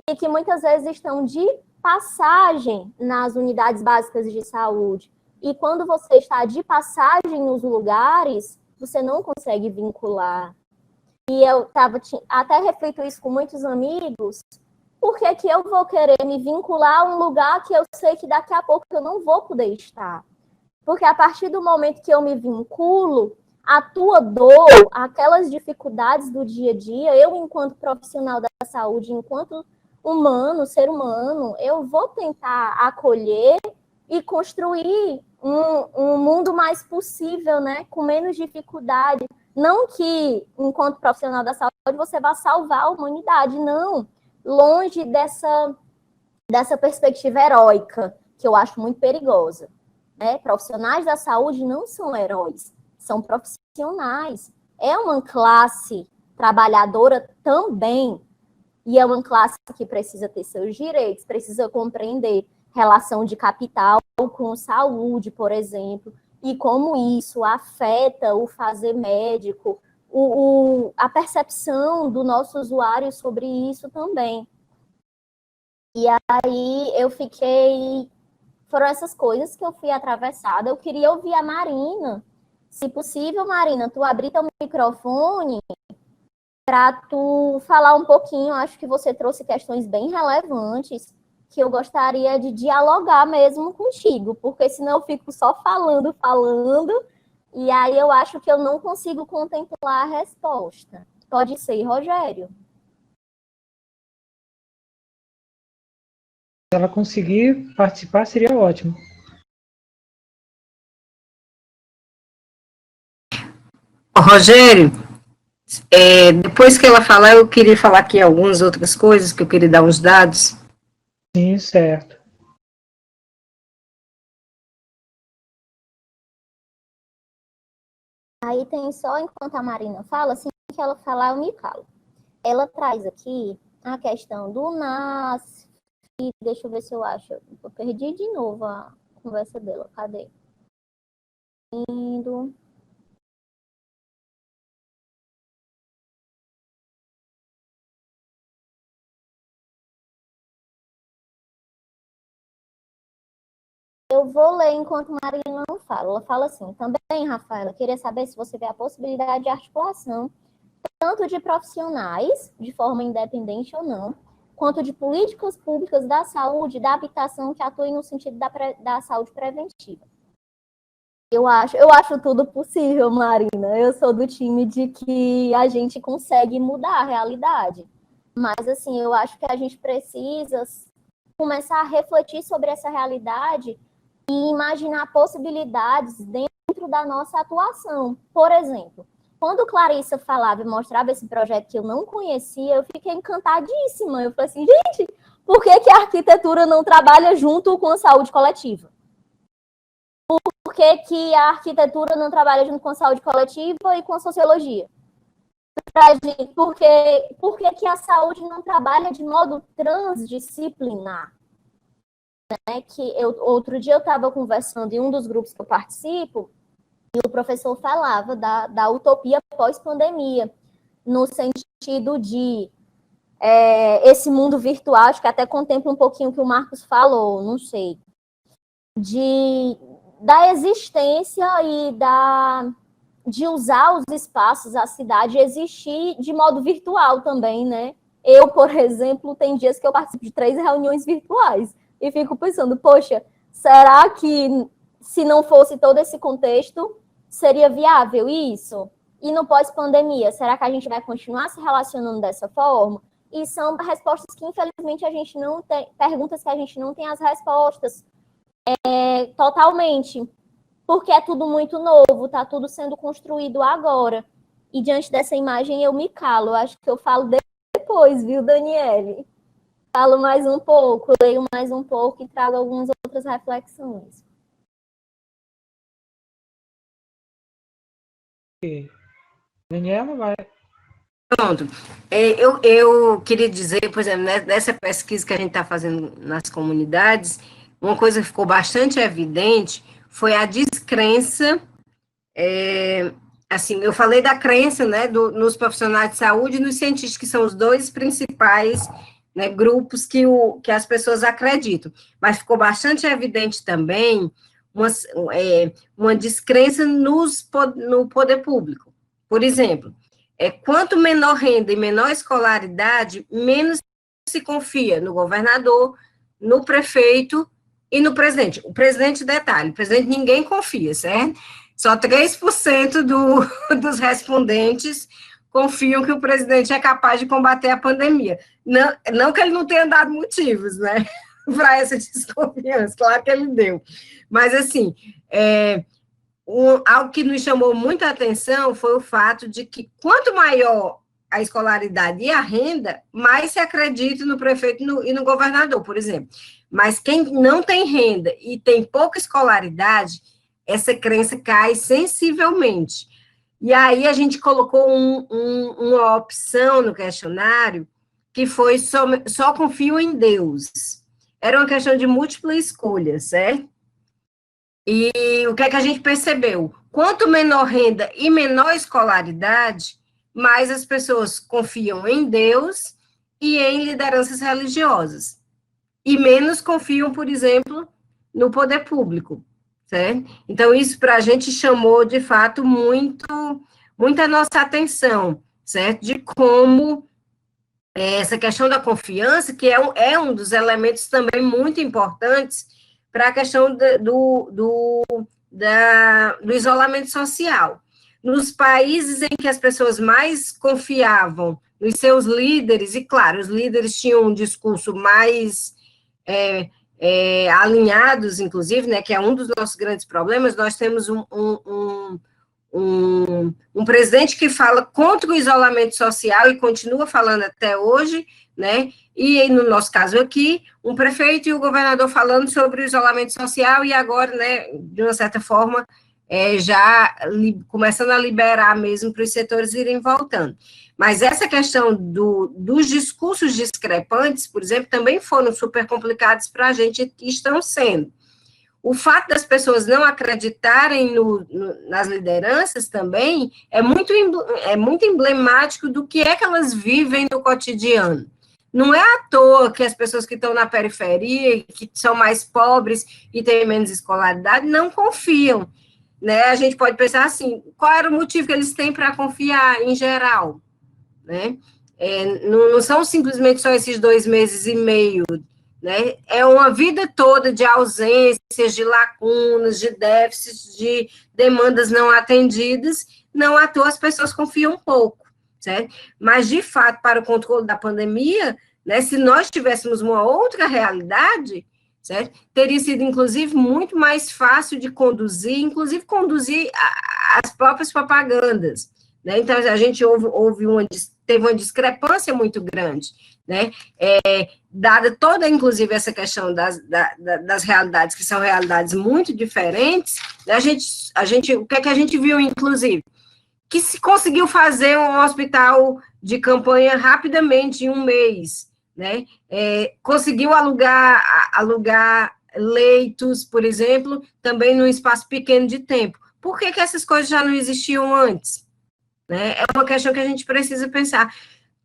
e que muitas vezes estão de passagem nas unidades básicas de saúde. E quando você está de passagem nos lugares, você não consegue vincular. E eu até reflito isso com muitos amigos, por que eu vou querer me vincular a um lugar que eu sei que daqui a pouco eu não vou poder estar? Porque a partir do momento que eu me vinculo, a tua dor, aquelas dificuldades do dia a dia, eu, enquanto profissional da saúde, enquanto humano, ser humano, eu vou tentar acolher e construir um mundo mais possível, né? Com menos dificuldade. Não que, enquanto profissional da saúde, você vá salvar a humanidade, não. Longe dessa perspectiva heróica que eu acho muito perigosa. Né? Profissionais da saúde não são heróis, são profissionais. É uma classe trabalhadora também, e é uma classe que precisa ter seus direitos, precisa compreender relação de capital com saúde, por exemplo, e como isso afeta o fazer médico, a percepção do nosso usuário sobre isso também. E aí eu fiquei... Foram essas coisas que eu fui atravessada. Eu queria ouvir a Marina. Se possível, Marina, tu abrir teu microfone para tu falar um pouquinho. Acho que você trouxe questões bem relevantes que eu gostaria de dialogar mesmo contigo, porque senão eu fico só falando, e aí eu acho que eu não consigo contemplar a resposta. Pode ser, Rogério? Se ela conseguir participar, seria ótimo. Rogério, depois que ela falar, eu queria falar aqui algumas outras coisas, que eu queria dar uns dados. Sim, certo. Aí tem só, enquanto a Marina fala, assim que ela falar, eu me calo. Ela traz aqui a questão do NAS, e deixa eu ver se eu acho. Eu perdi de novo a conversa dela. Cadê? Indo. Eu vou ler enquanto Marina não fala. Ela fala assim, também, Rafaela, queria saber se você vê a possibilidade de articulação, tanto de profissionais, de forma independente ou não, quanto de políticas públicas da saúde, da habitação, que atuem no sentido da saúde preventiva. Eu acho tudo possível, Marina. Eu sou do time de que a gente consegue mudar a realidade. Mas, assim, eu acho que a gente precisa começar a refletir sobre essa realidade e imaginar possibilidades dentro da nossa atuação. Por exemplo, quando Clarissa falava e mostrava esse projeto que eu não conhecia, eu fiquei encantadíssima. Eu falei assim, gente, por que a arquitetura não trabalha junto com a saúde coletiva? Por que a arquitetura não trabalha junto com a saúde coletiva e com a sociologia? Por que a saúde não trabalha de modo transdisciplinar? Outro dia eu estava conversando em um dos grupos que eu participo, e o professor falava da utopia pós-pandemia, no sentido de esse mundo virtual, acho que até contempla um pouquinho o que o Marcos falou, não sei, da existência e de usar os espaços, a cidade existir de modo virtual também, né? Eu, por exemplo, tem dias que eu participo de 3 reuniões virtuais e fico pensando, poxa, será que se não fosse todo esse contexto, seria viável isso? E no pós-pandemia, será que a gente vai continuar se relacionando dessa forma? E são respostas que, infelizmente, a gente não tem, perguntas que a gente não tem as respostas totalmente, porque é tudo muito novo, está tudo sendo construído agora. E diante dessa imagem eu me calo, acho que eu falo depois, viu, Daniele? Falo mais um pouco, leio mais um pouco e trago algumas outras reflexões. Daniela, vai. Pronto. Eu queria dizer, por exemplo, nessa pesquisa que a gente está fazendo nas comunidades, uma coisa que ficou bastante evidente foi a descrença, assim, eu falei da crença, né, nos profissionais de saúde e nos cientistas, que são os dois principais, né, grupos que as pessoas acreditam, mas ficou bastante evidente também uma descrença no poder público. Por exemplo, quanto menor renda e menor escolaridade, menos se confia no governador, no prefeito e no presidente. O presidente, detalhe, o presidente ninguém confia, certo? Só 3% dos respondentes confiam que o presidente é capaz de combater a pandemia. Não que ele não tenha dado motivos, né, para essa desconfiança, claro que ele deu. Mas, assim, algo que nos chamou muita atenção foi o fato de que quanto maior a escolaridade e a renda, mais se acredita no prefeito e no governador, por exemplo. Mas quem não tem renda e tem pouca escolaridade, essa crença cai sensivelmente. E aí a gente colocou uma opção no questionário que foi só confio em Deus. Era uma questão de múltipla escolha, certo? E o que é que a gente percebeu? Quanto menor renda e menor escolaridade, mais as pessoas confiam em Deus e em lideranças religiosas. E menos confiam, por exemplo, no poder público, certo? Então, isso para a gente chamou, de fato, muita nossa atenção, certo? De como essa questão da confiança, que é um dos elementos também muito importantes para a questão do isolamento social. Nos países em que as pessoas mais confiavam nos seus líderes, e claro, os líderes tinham um discurso mais alinhados, inclusive, né, que é um dos nossos grandes problemas, nós temos um presidente que fala contra o isolamento social e continua falando até hoje, né, e no nosso caso aqui, um prefeito e o governador falando sobre o isolamento social e agora, né, de uma certa forma, já começando a liberar mesmo para os setores irem voltando. Mas essa questão dos discursos discrepantes, por exemplo, também foram super complicados para a gente e estão sendo. O fato das pessoas não acreditarem nas lideranças também é muito emblemático do que é que elas vivem no cotidiano. Não é à toa que as pessoas que estão na periferia, que são mais pobres e têm menos escolaridade, não confiam. Né? A gente pode pensar assim, qual era o motivo que eles têm para confiar em geral? Né? Não são simplesmente só esses 2 meses e meio, né? É uma vida toda de ausências, de lacunas, de déficits, de demandas não atendidas, não à toa as pessoas confiam um pouco, certo? Mas, de fato, para o controle da pandemia, né, se nós tivéssemos uma outra realidade, certo? Teria sido, inclusive, muito mais fácil de conduzir, inclusive conduzir as próprias propagandas, né? Então, a gente teve uma discrepância muito grande, né? Dada toda, inclusive, essa questão das realidades, que são realidades muito diferentes, né? O que é que a gente viu, inclusive? Que se conseguiu fazer um hospital de campanha rapidamente, em 1 mês, né? Conseguiu alugar leitos, por exemplo, também num espaço pequeno de tempo. Por que essas coisas já não existiam antes? Né? É uma questão que a gente precisa pensar,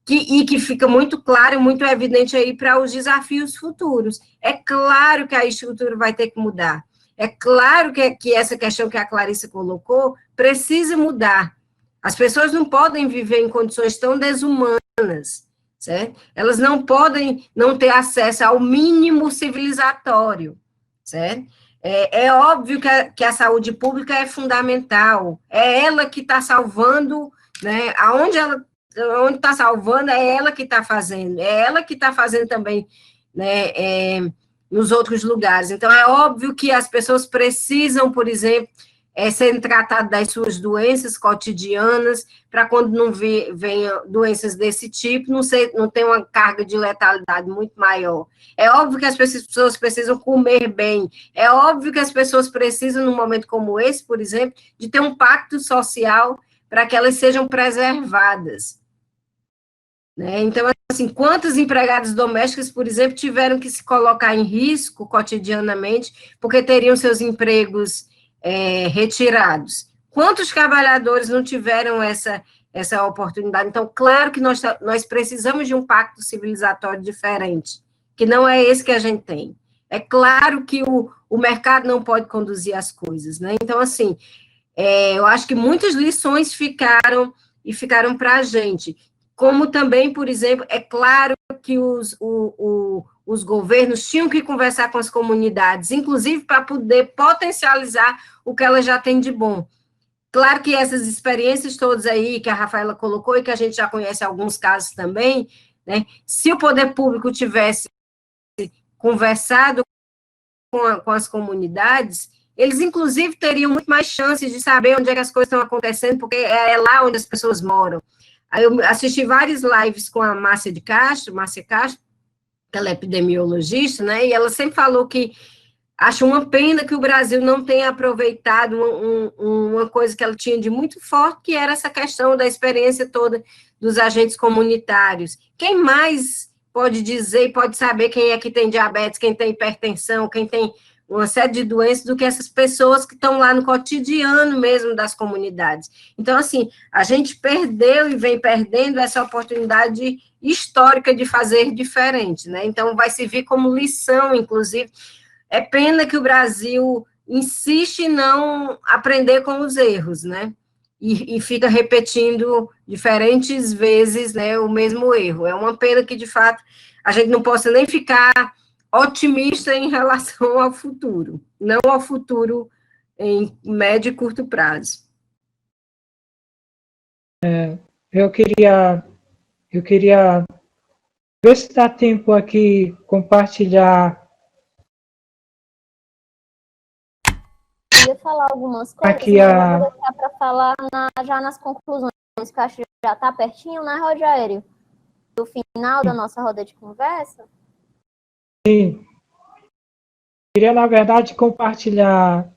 e que fica muito claro, muito evidente aí para os desafios futuros. É claro que a estrutura vai ter que mudar. É claro que essa questão que a Clarissa colocou precisa mudar. As pessoas não podem viver em condições tão desumanas, certo? Elas não podem não ter acesso ao mínimo civilizatório, certo? É óbvio que a saúde pública é fundamental, é ela que está salvando, né? Onde está salvando, é ela que está fazendo, também, né, nos outros lugares. Então, é óbvio que as pessoas precisam, por exemplo, serem tratadas das suas doenças cotidianas, para quando não venham doenças desse tipo, não ter uma carga de letalidade muito maior. É óbvio que as pessoas precisam comer bem, é óbvio que as pessoas precisam, num momento como esse, por exemplo, de ter um pacto social para que elas sejam preservadas. Né? Então, assim, quantas empregadas domésticas, por exemplo, tiveram que se colocar em risco cotidianamente, porque teriam seus empregos retirados? Quantos trabalhadores não tiveram essa oportunidade? Então, claro que nós precisamos de um pacto civilizatório diferente, que não é esse que a gente tem. É claro que o mercado não pode conduzir as coisas, né? Então, assim, eu acho que muitas lições ficaram para a gente. Como também, por exemplo, é claro que os governos tinham que conversar com as comunidades, inclusive para poder potencializar o que elas já têm de bom. Claro que essas experiências todas aí que a Rafaela colocou e que a gente já conhece alguns casos também, né? Se o poder público tivesse conversado com as comunidades, eles, inclusive, teriam muito mais chances de saber onde é que as coisas estão acontecendo, porque é lá onde as pessoas moram. Aí eu assisti várias lives com a Márcia Castro, que ela é epidemiologista, né? E ela sempre falou que acho uma pena que o Brasil não tenha aproveitado uma coisa que ela tinha de muito forte, que era essa questão da experiência toda dos agentes comunitários. Quem mais pode dizer e pode saber quem é que tem diabetes, quem tem hipertensão, quem tem uma série de doenças, do que essas pessoas que estão lá no cotidiano mesmo das comunidades. Então, assim, a gente perdeu e vem perdendo essa oportunidade histórica de fazer diferente, né? Então, vai servir como lição, inclusive. É pena que o Brasil insiste em não aprender com os erros, né? E fica repetindo diferentes vezes, né, o mesmo erro. É uma pena que, de fato, a gente não possa nem ficar otimista em relação ao futuro, não ao futuro em médio e curto prazo. Eu queria ver se dá tempo aqui compartilhar. Eu ia falar algumas coisas, Aqui mas eu vou deixar para falar já nas conclusões, que acho que já está pertinho, né, Rogério? Do final da nossa roda de conversa. Sim. Queria, na verdade, compartilhar,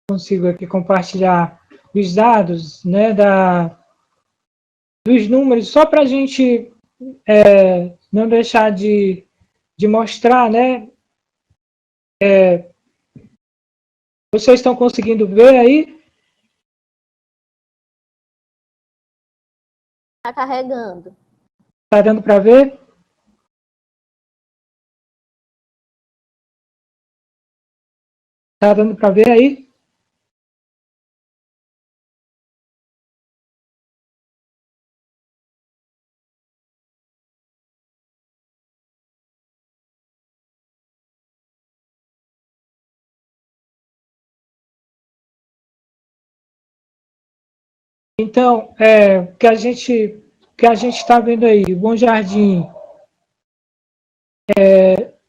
consigo aqui compartilhar os dados, né, dos números, só para a gente não deixar de mostrar, né? Vocês estão conseguindo ver aí? Está carregando. Está dando para ver? Está dando para ver aí? Então, o que a gente está vendo aí, o Bom Jardim,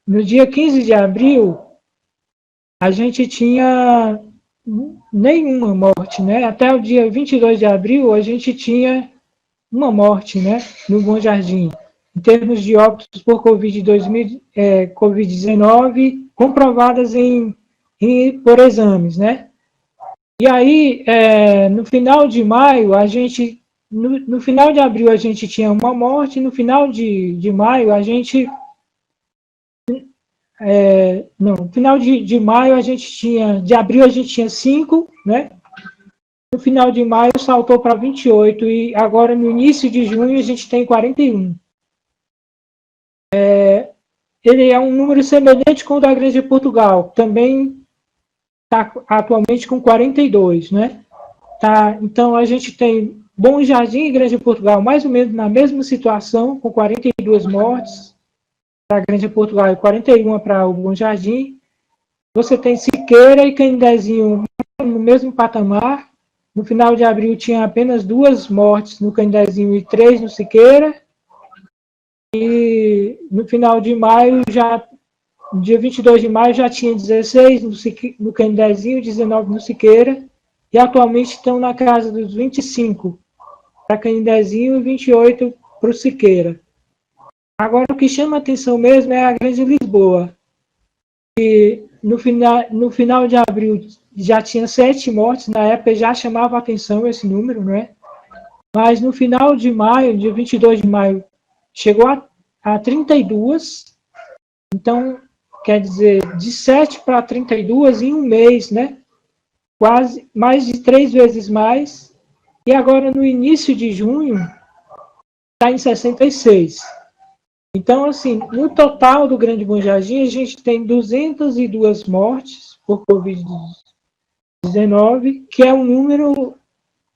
no dia 15 de abril, a gente tinha nenhuma morte, né? Até o dia 22 de abril, a gente tinha uma morte, né, no Bom Jardim, em termos de óbitos por Covid-19 comprovadas por exames, né? E aí, no final de maio, no final de abril a gente tinha uma morte, no final de maio a gente, no final de maio a gente tinha, de abril a gente tinha 5, né? No final de maio saltou para 28 e agora no início de junho a gente tem 41. Ele é um número semelhante com o da Grande Portugal, também está atualmente com 42, né? Tá, então a gente tem Bom Jardim e Grande Portugal mais ou menos na mesma situação, com 42 mortes para a Grande Portugal e 41 para o Bom Jardim. Você tem Siqueira e Canidezinho no mesmo patamar. No final de abril tinha apenas 2 mortes no Canidezinho e 3 no Siqueira. E no final de maio, no dia 22 de maio, já tinha 16 no Canidezinho, 19 no Siqueira. E atualmente estão na casa dos 25 para Canidezinho e 28 para o Siqueira. Agora, o que chama atenção mesmo é a Grande Lisboa. E no final de abril já tinha 7 mortes, na época já chamava atenção esse número, não é? Mas no final de maio, dia 22 de maio, chegou a 32. Então, quer dizer, de 7 para 32 em um mês, né? Quase mais de 3 vezes mais. E agora, no início de junho, está em 66. Então, assim, no total do Grande Bom Jardim, a gente tem 202 mortes por Covid-19, que é um número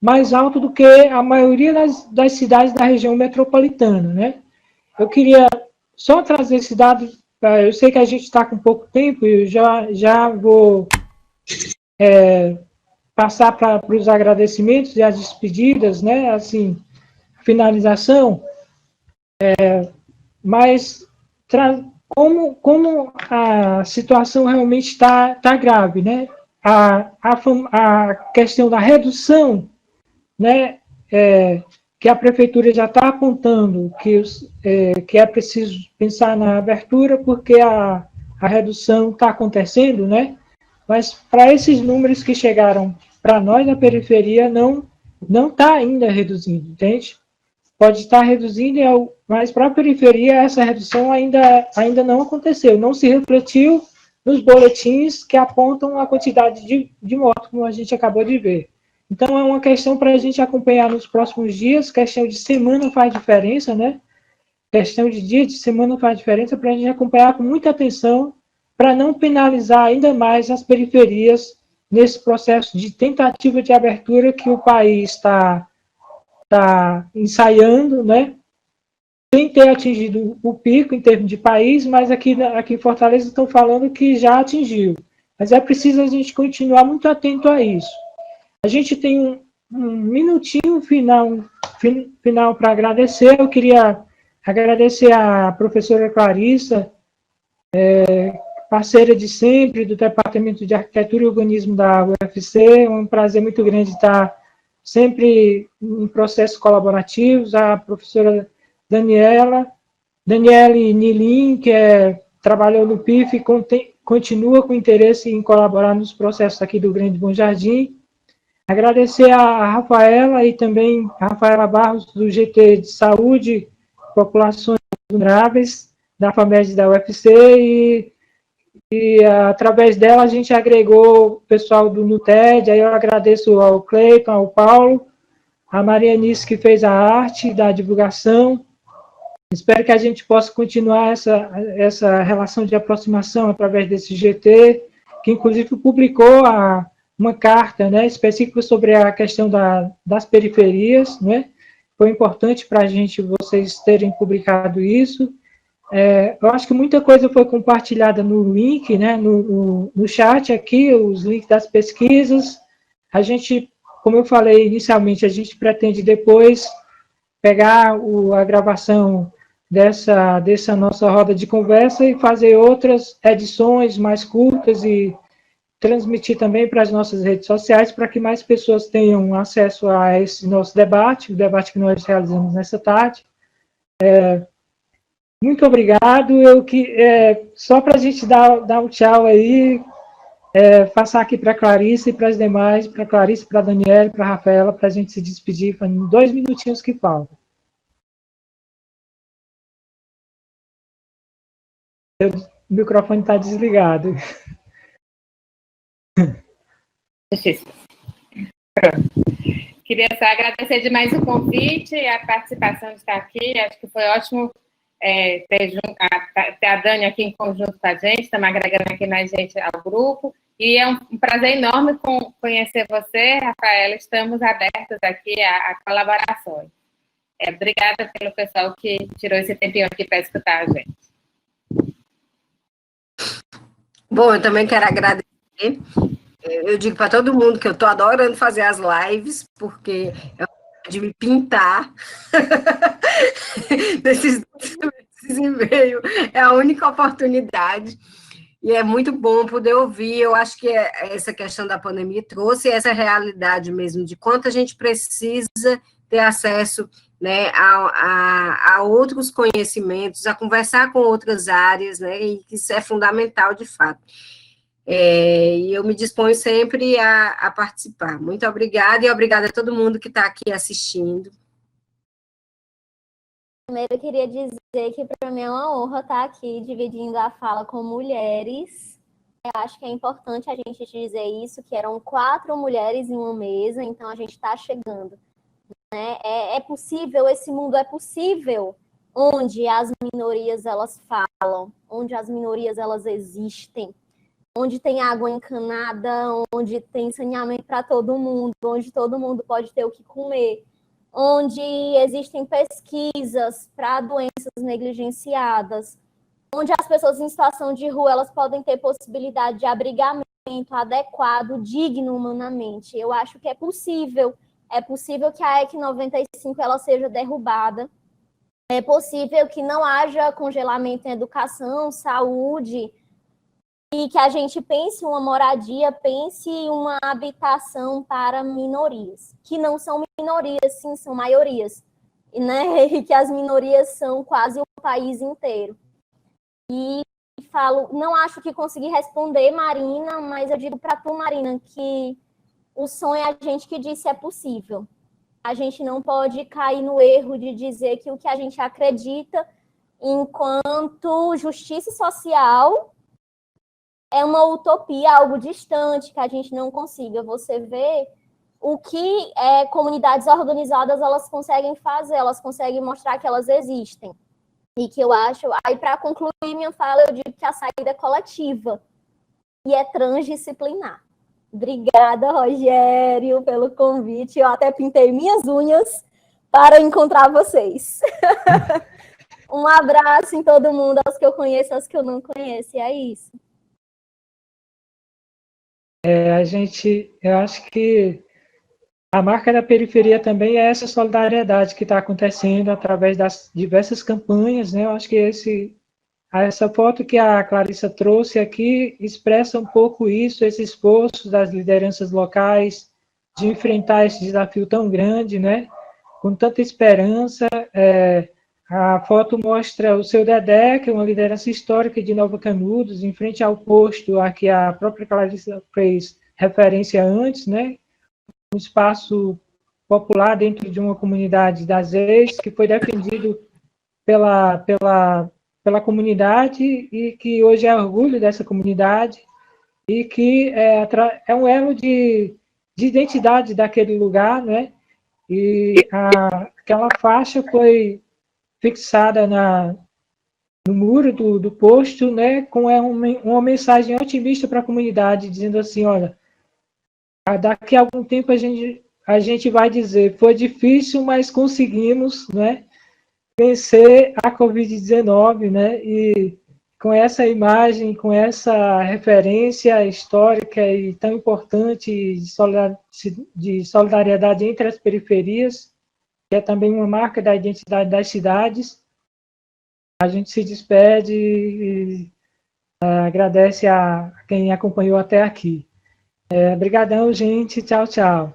mais alto do que a maioria das cidades da região metropolitana, né? Eu queria só trazer esse dado, eu sei que a gente está com pouco tempo, e eu já vou passar para os agradecimentos e as despedidas, né? Assim, finalização, mas como a situação realmente está grave, né? A questão da redução, né? que a prefeitura já está apontando que é preciso pensar na abertura, porque a redução está acontecendo, né? Mas para esses números que chegaram para nós na periferia, não está ainda reduzindo, entende? Pode estar reduzindo, mas para a periferia essa redução ainda não aconteceu, não se refletiu nos boletins que apontam a quantidade de mortos, como a gente acabou de ver. Então, é uma questão para a gente acompanhar nos próximos dias, questão de semana faz diferença, né? Questão de dia, de semana faz diferença, para a gente acompanhar com muita atenção, para não penalizar ainda mais as periferias nesse processo de tentativa de abertura que o país está ensaiando, né? Sem ter atingido o pico em termos de país, mas aqui em Fortaleza estão falando que já atingiu. Mas é preciso a gente continuar muito atento a isso. A gente tem um minutinho final para agradecer. Eu queria agradecer a professora Clarissa, parceira de sempre do Departamento de Arquitetura e Urbanismo da UFC. É um prazer muito grande estar sempre em processos colaborativos. A professora Daniele Nilin, que trabalhou no PIF e continua com interesse em colaborar nos processos aqui do Grande Bom Jardim. Agradecer a Rafaela e também a Rafaela Barros, do GT de Saúde, Populações Vulneráveis, da FAMED da UFC, e através dela a gente agregou o pessoal do NUTED. Aí eu agradeço ao Cleiton, ao Paulo, a Marianice, que fez a arte da divulgação. Espero que a gente possa continuar essa relação de aproximação através desse GT, que inclusive publicou uma carta, né, específica sobre a questão das periferias, né? Foi importante para a gente, vocês terem publicado isso. Eu acho que muita coisa foi compartilhada no link, né, no chat aqui, os links das pesquisas. A gente, como eu falei inicialmente, a gente pretende depois pegar a gravação dessa nossa roda de conversa e fazer outras edições mais curtas e transmitir também para as nossas redes sociais, para que mais pessoas tenham acesso a esse nosso debate, o debate que nós realizamos nessa tarde. Muito obrigado. Só para a gente dar um tchau aí, passar aqui para a Clarice e para as demais, para a Clarice, para a Daniela, para a Rafaela, para a gente se despedir, em 2 minutinhos que faltam. O microfone está desligado. Queria só agradecer demais o convite e a participação de estar aqui. Acho que foi ótimo ter a Dani aqui em conjunto com a gente, estamos agregando aqui mais gente ao grupo. E é um prazer enorme conhecer você, Rafaela. Estamos abertos aqui a colaborações. Obrigada pelo pessoal que tirou esse tempinho aqui para escutar a gente. Bom, eu também quero agradecer. Eu digo para todo mundo que eu estou adorando fazer as lives, porque é de me pintar desses e-mails. É a única oportunidade. E é muito bom poder ouvir. Eu acho que essa questão da pandemia trouxe essa realidade mesmo, de quanto a gente precisa ter acesso, né, a outros conhecimentos, a conversar com outras áreas, né, e isso é fundamental, de fato. E eu me disponho sempre a participar. Muito obrigada, e obrigada a todo mundo que está aqui assistindo. Primeiro, eu queria dizer que para mim é uma honra estar aqui dividindo a fala com mulheres. Eu acho que é importante a gente dizer isso, que eram 4 mulheres em uma mesa, então a gente está chegando. Né? É possível, esse mundo é possível, onde as minorias elas falam, onde as minorias elas existem, onde tem água encanada, onde tem saneamento para todo mundo, onde todo mundo pode ter o que comer, onde existem pesquisas para doenças negligenciadas, onde as pessoas em situação de rua elas podem ter possibilidade de abrigamento adequado, digno humanamente. Eu acho que é possível que a EC 95 ela seja derrubada, é possível que não haja congelamento em educação, saúde, e que a gente pense uma moradia, pense uma habitação para minorias, que não são minorias, sim, são maiorias. né, e que as minorias são quase o país inteiro. E falo, não acho que consegui responder, Marina, mas eu digo para tu, Marina, que o sonho é a gente que disse é possível. A gente não pode cair no erro de dizer que o que a gente acredita enquanto justiça social é uma utopia, algo distante, que a gente não consiga. Você vê o que comunidades organizadas elas conseguem fazer, elas conseguem mostrar que elas existem. E que eu acho, aí para concluir minha fala, eu digo que a saída é coletiva e é transdisciplinar. Obrigada, Rogério, pelo convite. Eu até pintei minhas unhas para encontrar vocês. Um abraço em todo mundo, aos que eu conheço, aos que eu não conheço, e é isso. Eu acho que a marca da periferia também é essa solidariedade que está acontecendo através das diversas campanhas, né? Eu acho que essa foto que a Clarissa trouxe aqui expressa um pouco isso, esse esforço das lideranças locais de enfrentar esse desafio tão grande, né? Com tanta esperança. A foto mostra o seu Dedé, que é uma liderança histórica de Nova Canudos, em frente ao posto a que a própria Clarissa fez referência antes, né? Um espaço popular dentro de uma comunidade das ex, que foi defendido pela comunidade e que hoje é orgulho dessa comunidade e que é um elo de identidade daquele lugar, né? E aquela faixa foi fixada no muro do posto, né? Com uma mensagem otimista para a comunidade, dizendo assim, olha, daqui a algum tempo a gente vai dizer, foi difícil, mas conseguimos, né? Vencer a Covid-19, né? E com essa imagem, com essa referência histórica e tão importante de solidariedade entre as periferias, que é também uma marca da identidade das cidades, a gente se despede e agradece a quem acompanhou até aqui. Obrigadão, gente. Tchau, tchau.